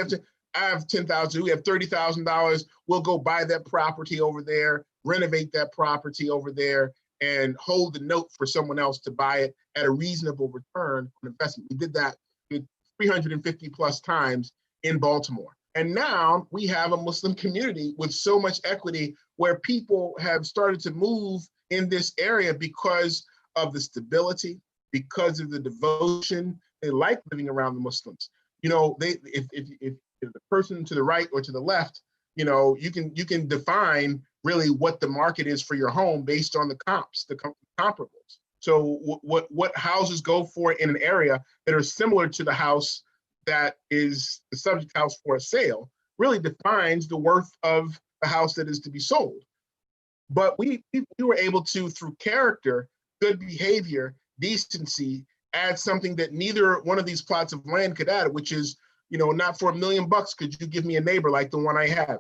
I have 10,000, we have $30,000. We'll go buy that property over there, renovate that property over there, and hold the note for someone else to buy it at a reasonable return on investment. We did that 350 plus times in Baltimore. And now we have a Muslim community with so much equity where people have started to move in this area because of the stability, because of the devotion. They like living around the Muslims. You know, if the person to the right or to the left, you know, you can define really what the market is for your home based on the comps, the comparables. So what houses go for in an area that are similar to the house that is the subject house for a sale really defines the worth of the house that is to be sold. But we were able to, through character, good behavior, decency, add something that neither one of these plots of land could add, which is, you know, not for $1 million could you give me a neighbor like the one I have,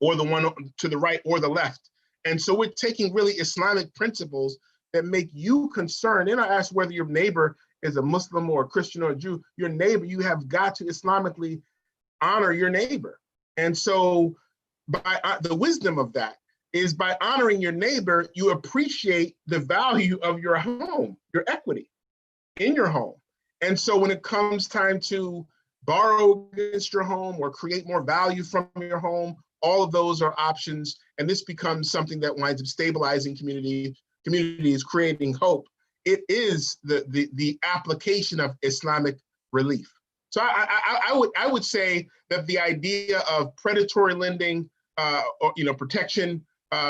or the one to the right or the left. And so we're taking really Islamic principles that make you concerned. And I ask whether your neighbor is a Muslim or a Christian or a Jew, your neighbor, you have got to Islamically honor your neighbor. And so by the wisdom of that is by honoring your neighbor, you appreciate the value of your home, your equity in your home. And so when it comes time to borrow against your home or create more value from your home, all of those are options. And this becomes something that winds up stabilizing communities, creating hope. It is the application of Islamic relief. So I would say that the idea of predatory lending, or, you know, protection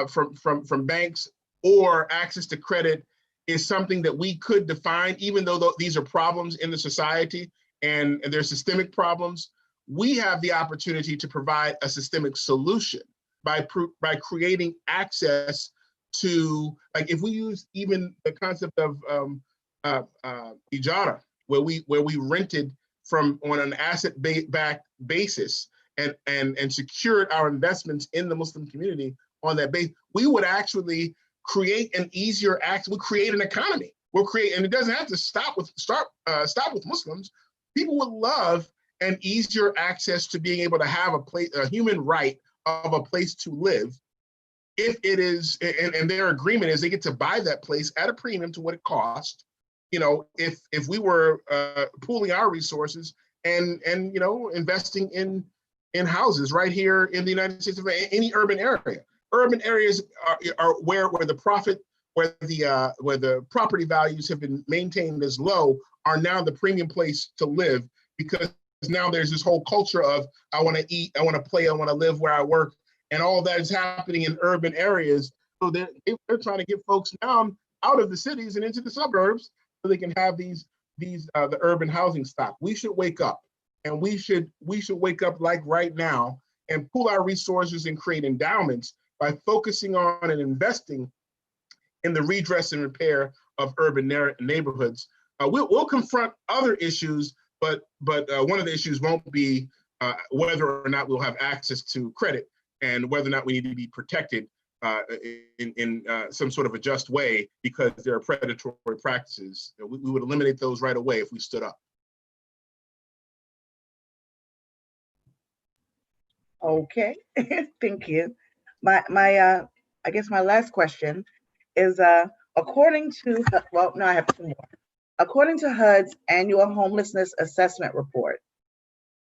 from banks or access to credit is something that we could define, even though these are problems in the society and they're systemic problems. We have the opportunity to provide a systemic solution by creating access to, like, if we use even the concept of ijara, where we rented from on an asset-backed basis and secured our investments in the Muslim community on that base, we would actually create an easier access. We'll create an economy. We'll create, and it doesn't have to stop with Muslims. People would love an easier access to being able to have a human right of a place to live, if it is, and their agreement is they get to buy that place at a premium to what it cost. You know, if we were pooling our resources and you know, investing in houses right here in the United States, of any urban area. Urban areas are where the property values have been maintained as low, are now the premium place to live, because now there's this whole culture of I want to eat, I want to play, I want to live where I work, and all that is happening in urban areas. So they're trying to get folks down out of the cities and into the suburbs so they can have the urban housing stock. We should wake up, and we should wake up like right now and pool our resources and create endowments by focusing on and investing in the redress and repair of urban neighborhoods. We'll confront other issues, but one of the issues won't be whether or not we'll have access to credit and whether or not we need to be protected in some sort of a just way because there are predatory practices. We would eliminate those right away if we stood up. Okay, thank you. I guess my last question is, according to, well, no, I have two more. According to HUD's annual homelessness assessment report,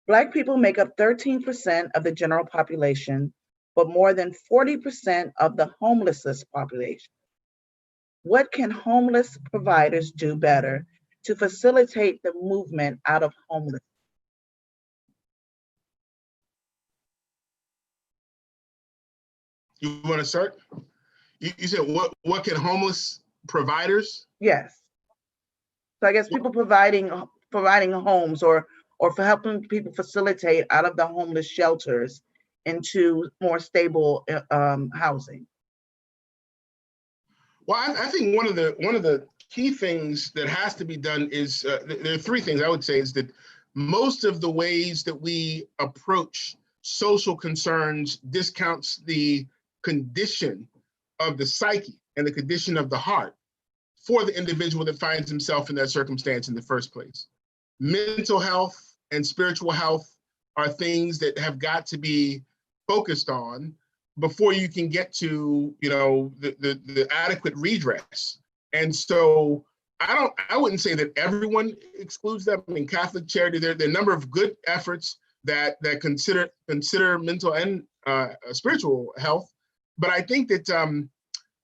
Black people make up 13% of the general population, but more than 40% of the homelessness population. What can homeless providers do better to facilitate the movement out of homelessness? You want to start? You said what can homeless providers? Yes. So I guess people providing homes or for helping people facilitate out of the homeless shelters into more stable housing. Well, I think one of the key things that has to be done is there are three things I would say is that most of the ways that we approach social concerns discounts the condition of the psyche and the condition of the heart for the individual that finds himself in that circumstance in the first place. Mental health and spiritual health are things that have got to be focused on before you can get to, you know, the adequate redress. And so I wouldn't say that everyone excludes them. I mean, Catholic Charity, there are a number of good efforts that consider mental and spiritual health. But I think that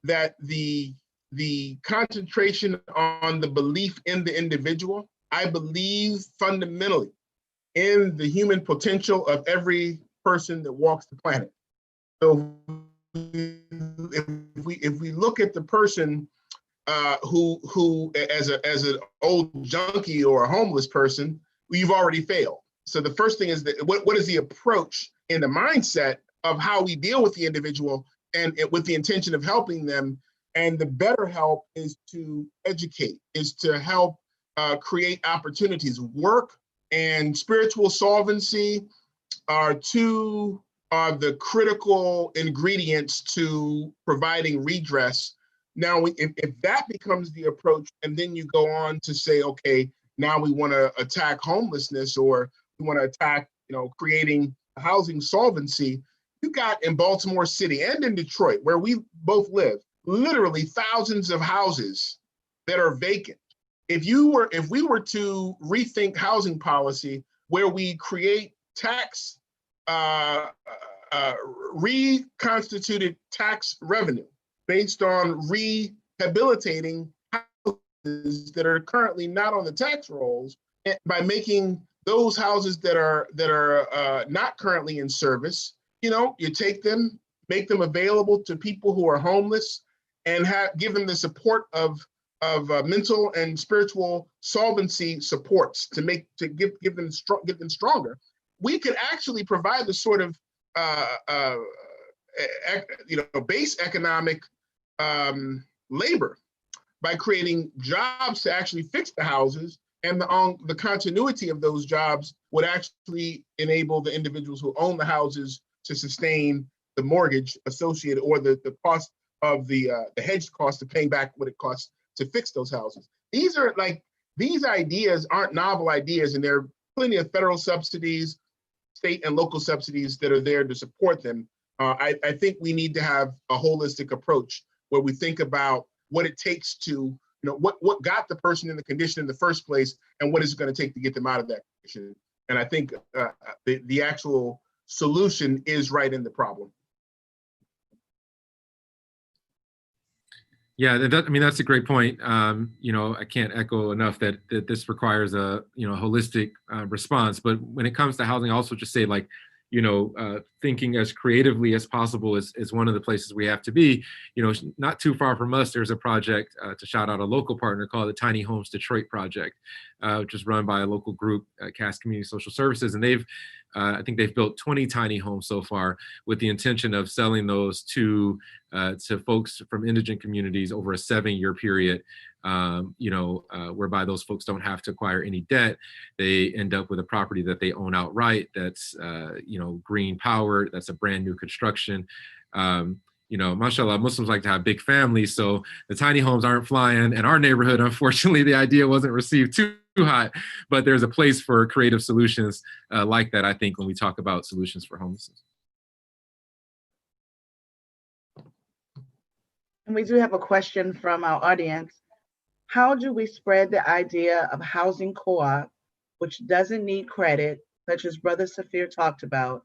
that the the concentration on the belief in the individual. I believe fundamentally in the human potential of every person that walks the planet. So if we look at the person who as an old junkie or a homeless person, we've already failed. So the first thing is that what is the approach and the mindset of how we deal with the individual and with the intention of helping them. And the better help is to educate, is to help create opportunities. Work and spiritual solvency are the critical ingredients to providing redress. Now, if that becomes the approach, and then you go on to say, okay, now we want to attack homelessness, or we want to attack, creating housing solvency. You got in Baltimore City and in Detroit, where we both live, literally thousands of houses that are vacant. If we were to rethink housing policy, where we create tax reconstituted tax revenue based on rehabilitating houses that are currently not on the tax rolls, by making those houses that are not currently in service, you take them, make them available to people who are homeless, and give them the support of mental and spiritual solvency supports to give them stronger. We could actually provide the sort of base economic labor by creating jobs to actually fix the houses, and the continuity of those jobs would actually enable the individuals who own the houses to sustain the mortgage associated, or the cost of the hedged cost of paying back what it costs to fix those houses. These ideas aren't novel ideas, and there are plenty of federal subsidies, state and local subsidies that are there to support them. I think we need to have a holistic approach where we think about what it takes to, what got the person in the condition in the first place, and what is it going to take to get them out of that condition. And I think the actual solution is right in the problem. Yeah, that's a great point. I can't echo enough that this requires a holistic response. But when it comes to housing, I also just say, thinking as creatively as possible is one of the places we have to be. Not too far from us, there's a project to shout out a local partner called the Tiny Homes Detroit Project, which is run by a local group, Cass Community Social Services, and I think they've built 20 tiny homes so far, with the intention of selling those to folks from indigent communities over a 7-year period, whereby those folks don't have to acquire any debt. They end up with a property that they own outright, that's green powered, that's a brand new construction. Mashallah, Muslims like to have big families, so the tiny homes aren't flying in our neighborhood. Unfortunately, the idea wasn't received too hot, but there's a place for creative solutions like that, I think, when we talk about solutions for homelessness. And we do have a question from our audience. How do we spread the idea of housing co-op, which doesn't need credit, such as Brother Safir talked about?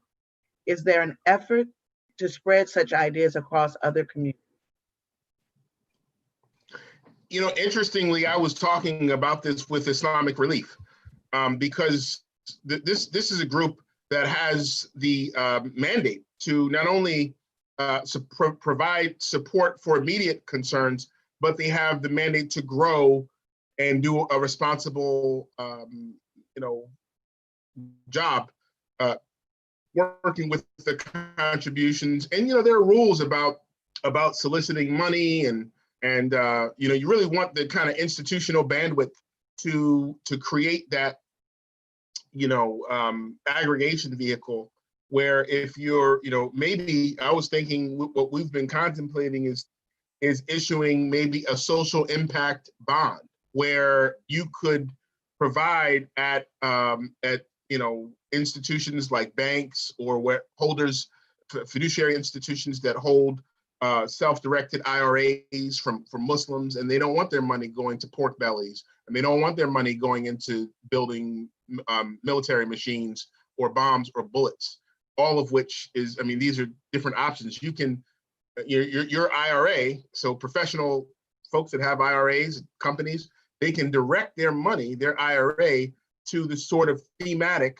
Is there an effort to spread such ideas across other communities? Interestingly, I was talking about this with Islamic Relief, because this is a group that has the mandate to not only provide support for immediate concerns, but they have the mandate to grow and do a responsible, job, working with the contributions. And there are rules about soliciting money, and you really want the kind of institutional bandwidth to create that aggregation vehicle, where if you're maybe I was thinking what we've been contemplating is issuing maybe a social impact bond, where you could provide at institutions like banks, or where fiduciary institutions that hold self-directed IRAs from Muslims, and they don't want their money going to pork bellies, and they don't want their money going into building military machines or bombs or bullets, all of which is, these are different options. You can, your IRA, so professional folks that have IRAs, companies, they can direct their money, their IRA, to the sort of thematic,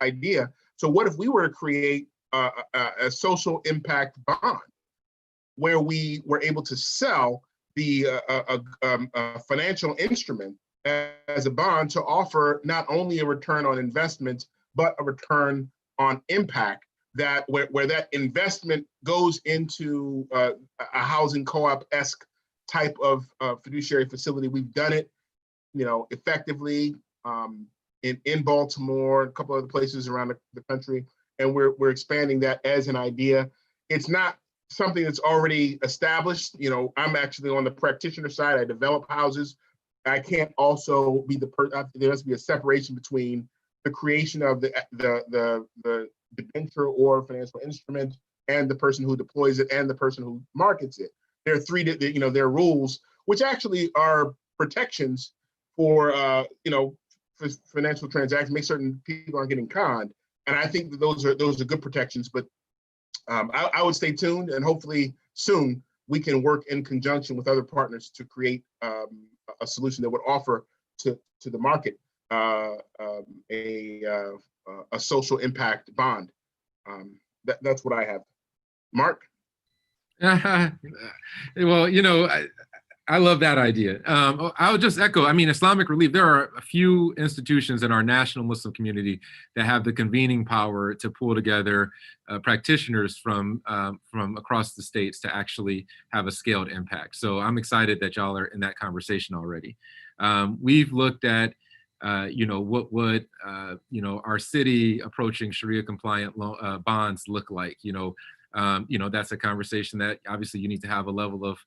idea. So what if we were to create a social impact bond where we were able to sell a financial instrument as a bond to offer not only a return on investment, but a return on impact, that where that investment goes into a housing co-op-esque type of fiduciary facility. We've done it, effectively in Baltimore, a couple other places around the country, and we're expanding that as an idea. It's not something that's already established. I'm actually on the practitioner side. I develop houses. I can't also be there has to be a separation between the creation of the debenture or financial instrument and the person who deploys it and the person who markets it. There are three, there are rules which actually are protections for, for financial transactions, make certain people aren't getting conned. And I think that those are good protections, but I would stay tuned, and hopefully soon we can work in conjunction with other partners to create a solution that would offer to the market a social impact bond. That's what I have. Mark? Well, I love that idea. I'll just echo, Islamic Relief, there are a few institutions in our national Muslim community that have the convening power to pull together practitioners from across the states to actually have a scaled impact. So I'm excited that y'all are in that conversation already. We've looked at, what would, our city approaching Sharia compliant bonds look like? That's a conversation that obviously you need to have a level of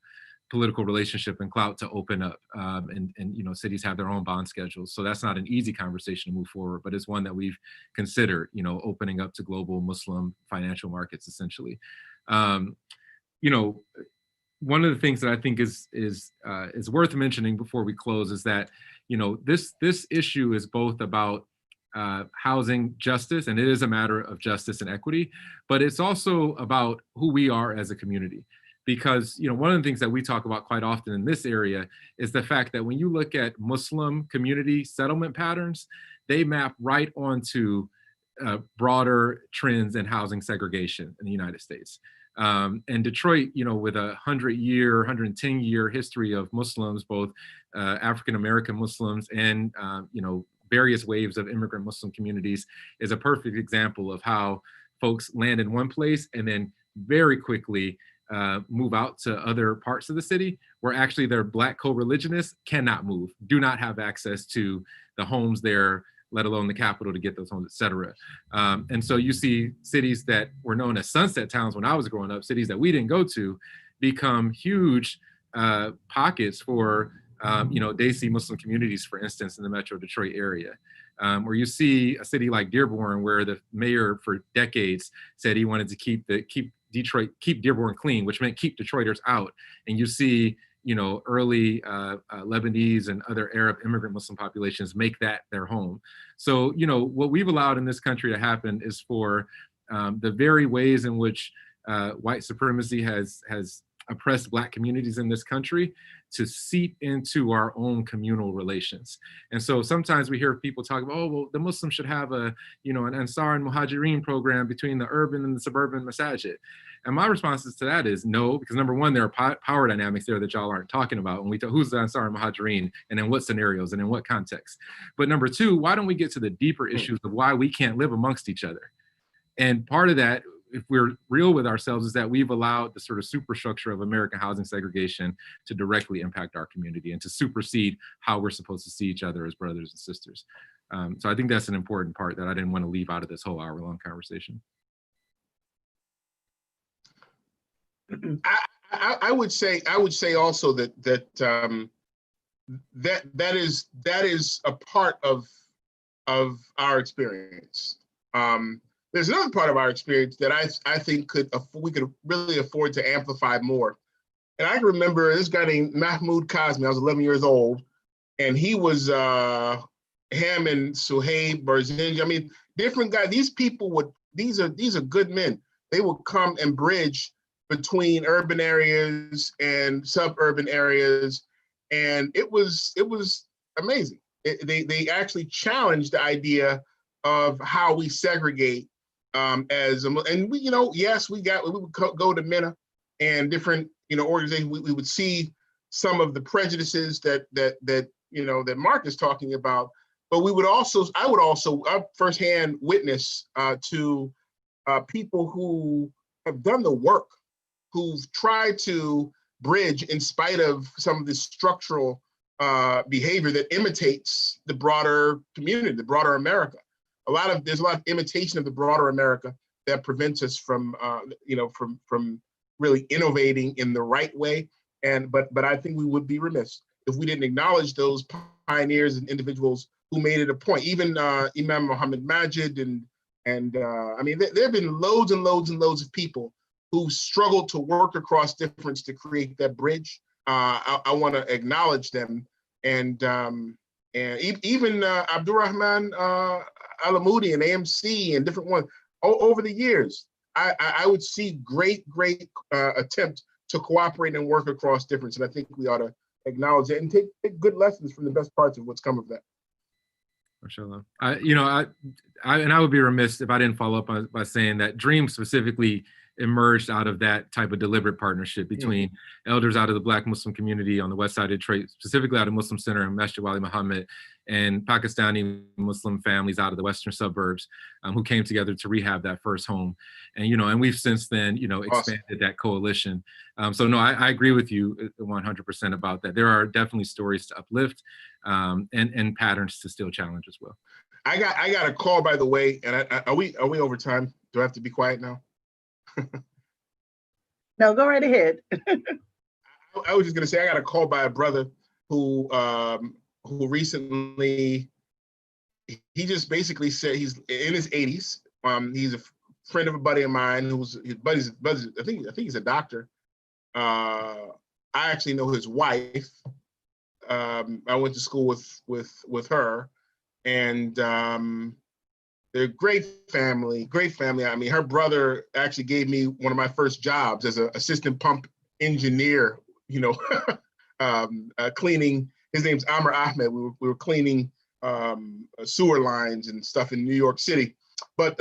political relationship and clout to open up, and cities have their own bond schedules, so that's not an easy conversation to move forward, but it's one that we've considered, opening up to global Muslim financial markets essentially. One of the things that I think is worth mentioning before we close is that this issue is both about housing justice, and it is a matter of justice and equity, but it's also about who we are as a community. Because one of the things that we talk about quite often in this area is the fact that when you look at Muslim community settlement patterns, they map right onto broader trends in housing segregation in the United States. And Detroit, with 110-year history of Muslims, both African-American Muslims and various waves of immigrant Muslim communities, is a perfect example of how folks land in one place and then very quickly move out to other parts of the city where actually their Black co-religionists cannot move, do not have access to the homes there, let alone the capital to get those homes, et cetera. And so you see cities that were known as sunset towns when I was growing up, cities that we didn't go to, become huge pockets for Desi Muslim communities, for instance, in the Metro Detroit area. Or you see a city like Dearborn, where the mayor for decades said he wanted to keep Dearborn clean, which meant keep Detroiters out. And you see, early Lebanese and other Arab immigrant Muslim populations make that their home. So, what we've allowed in this country to happen is for the very ways in which white supremacy has oppressed Black communities in this country to seep into our own communal relations. And so sometimes we hear people talk about, oh, well, the Muslims should have an Ansar and Muhajirin program between the urban and the suburban masajid. And my response to that is no, because number one, there are power dynamics there that y'all aren't talking about when we talk who's the Ansar and Muhajirin and in what scenarios and in what context. But number two, why don't we get to the deeper issues of why we can't live amongst each other? And part of that, if we're real with ourselves, is that we've allowed the sort of superstructure of American housing segregation to directly impact our community and to supersede how we're supposed to see each other as brothers and sisters. So I think that's an important part that I didn't want to leave out of this whole hour-long conversation. I would say also that is a part of our experience. There's another part of our experience that I think we could really afford to amplify more. And I can remember this guy named Mahmoud Kazmi. I was 11 years old, and he was him and Suhaib Barzinji. Different guys. These people these are good men. They would come and bridge between urban areas and suburban areas, and it was amazing. They actually challenged the idea of how we segregate and we, yes, we would go to MENA and different organizations. We would see some of the prejudices that Mark is talking about, but I would also firsthand witness to people who have done the work, who've tried to bridge in spite of some of this structural behavior that imitates the broader community, the broader America. There's a lot of imitation of the broader America that prevents us from really innovating in the right way. But I think we would be remiss if we didn't acknowledge those pioneers and individuals who made it a point. Even Imam Muhammad Majid and I mean, there have been loads and loads and loads of people who struggled to work across difference to create that bridge. I want to acknowledge them, and even Abdurrahman Alamudi and AMC and different ones over the years. I would see great attempt to cooperate and work across difference, and I think we ought to acknowledge it and take good lessons from the best parts of what's come of that. Mashallah. I would be remiss if I didn't follow up by saying that Dream specifically emerged out of that type of deliberate partnership between elders out of the Black Muslim community on the west side of Detroit, specifically out of Muslim Center and Masjid Wali Muhammad, and Pakistani Muslim families out of the western suburbs who came together to rehab that first home. And we've since then, expanded that coalition. So no, I agree with you 100% about that. There are definitely stories to uplift and patterns to still challenge as well. I got a call, by the way, and are we over time? Do I have to be quiet now? No, go right ahead. I was just gonna say I got a call by a brother who recently, he just basically said he's in his 80s. He's a friend of a buddy of mine who's his buddy's I think he's a doctor. I actually know his wife. I went to school with her, and they're a great family. I mean, her brother actually gave me one of my first jobs as an assistant pump engineer, cleaning. His name's Amr Ahmed. We were cleaning sewer lines and stuff in New York City. But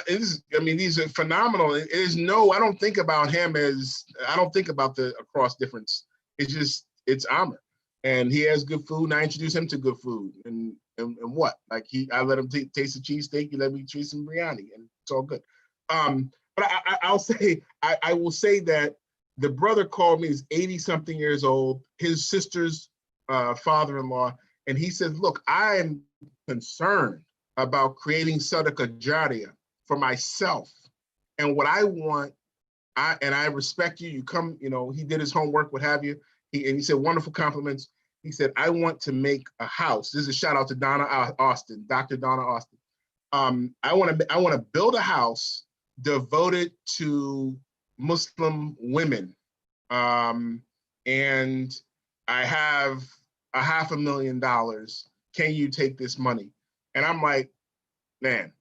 these are phenomenal. I don't think about him I don't think about the across difference. It's Amr. And he has good food, and I introduce him to good food. And what? Like I let him taste the cheesesteak, he let me taste some biryani, and it's all good. But I will say that the brother called me, he's 80-something years old, his sister's father-in-law, and he says, look, I am concerned about creating sadaqah jariyah for myself. And what I want, I respect you, you come, he did his homework, what have you. He said wonderful compliments. He said, I want to make a house. This is a shout out to Donna Austin, Dr. Donna Austin. I want to build a house devoted to Muslim women. And I have $500,000. Can you take this money? And I'm like, man.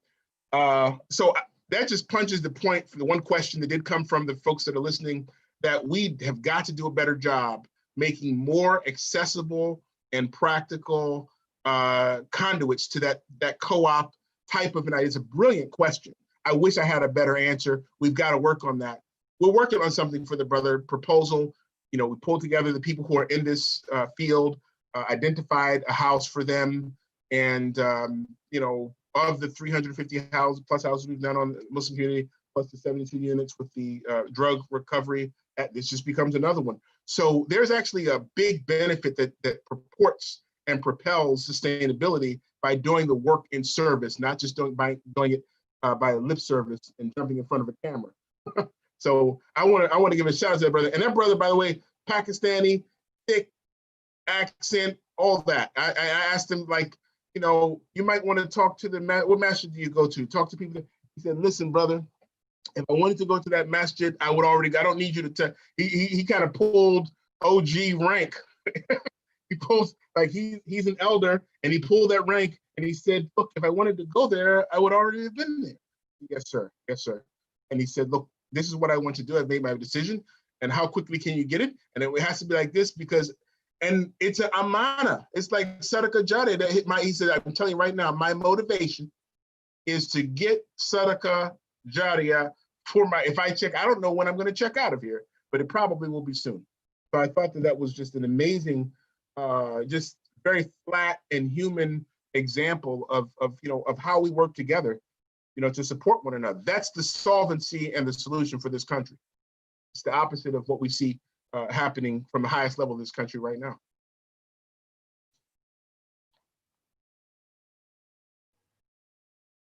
So that just punches the point for the one question that did come from the folks that are listening, that we have got to do a better job making more accessible and practical conduits to that co-op type of an idea. It's a brilliant question. I wish I had a better answer. We've got to work on that. We're working on something for the brother proposal. We pulled together the people who are in this field, identified a house for them, and of the 350 houses we've done on the Muslim community, plus the 72 units with the drug recovery, this just becomes another one. So there's actually a big benefit that purports and propels sustainability by doing the work in service, not just doing it by lip service and jumping in front of a camera. So I want to give a shout out to that brother. And that brother, by the way, Pakistani, thick accent, all that. I asked him, like, you might want to talk to what masjid do you go to? Talk to people. He said, listen, brother, if I wanted to go to that masjid, I don't need you to tell. He kind of pulled OG rank. He pulls, like, he's an elder, and he pulled that rank, and he said, look, if I wanted to go there, I would already have been there. Yes, sir. And he said, look, this is what I want to do. I've made my decision. And how quickly can you get it? And it has to be like this because, and it's an amana. It's like Sadaqah Jariyah that hit he said, I'm telling you right now, my motivation is to get Sadaqah Jariyah for if I check, I don't know when I'm going to check out of here, but it probably will be soon. So I thought that was just an amazing, just very flat and human example of how we work together, to support one another. That's the solvency and the solution for this country. It's the opposite of what we see happening from the highest level of this country right now.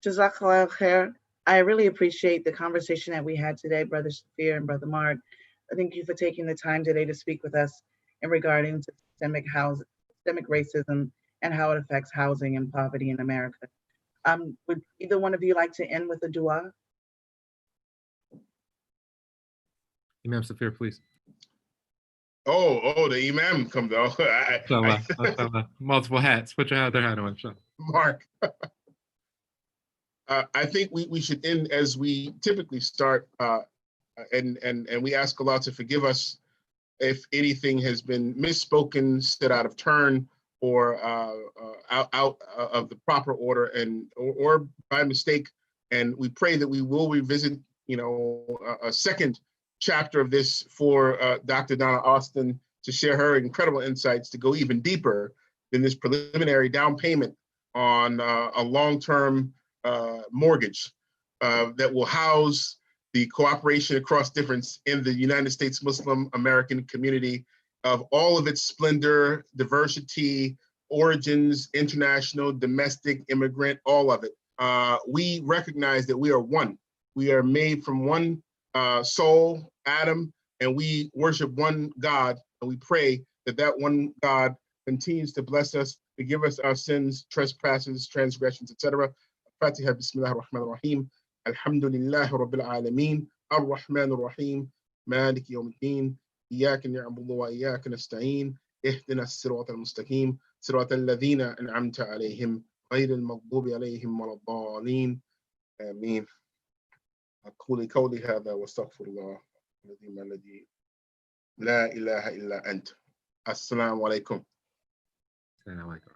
Jazakallah khair. I really appreciate the conversation that we had today, Brother Shafir and Brother Mark. Thank you for taking the time today to speak with us in regarding to systemic racism and how it affects housing and poverty in America. Would either one of you like to end with a dua? Imam Safir, please. Oh, the Imam comes out. Multiple hats. Put your other hat on. Mark. I think we should end as we typically start, and we ask Allah to forgive us if anything has been misspoken, said out of turn, or out of the proper order, or by mistake. And we pray that we will revisit, a second chapter of this for Dr. Donna Austin to share her incredible insights to go even deeper than this preliminary down payment on a long-term mortgage that will house the cooperation across difference in the United States Muslim American community of all of its splendor, diversity, origins, international, domestic, immigrant, all of it. We recognize that we are one. We are made from one soul, Adam, and we worship one God, and we pray that that one God continues to bless us, forgive us our sins, trespasses, transgressions, etc. Fatiha, Bismillah ar-Rahman ar-Rahim. Alhamdulillahi Rabbil Alameen. Ar-Rahman ar-Rahim. Malik Yawm al-Din. Iyaka na'budu wa iyaka nasta'een. Ihdina as-sirata al-mustaqim. Sirata alladhina an'amta alayhim. غير المغضوب عليهم ولا الضالين. آمين. أقول قولي هذا واستغفر الله الذي لا إله إلا أنت. السلام عليكم. السلام عليكم.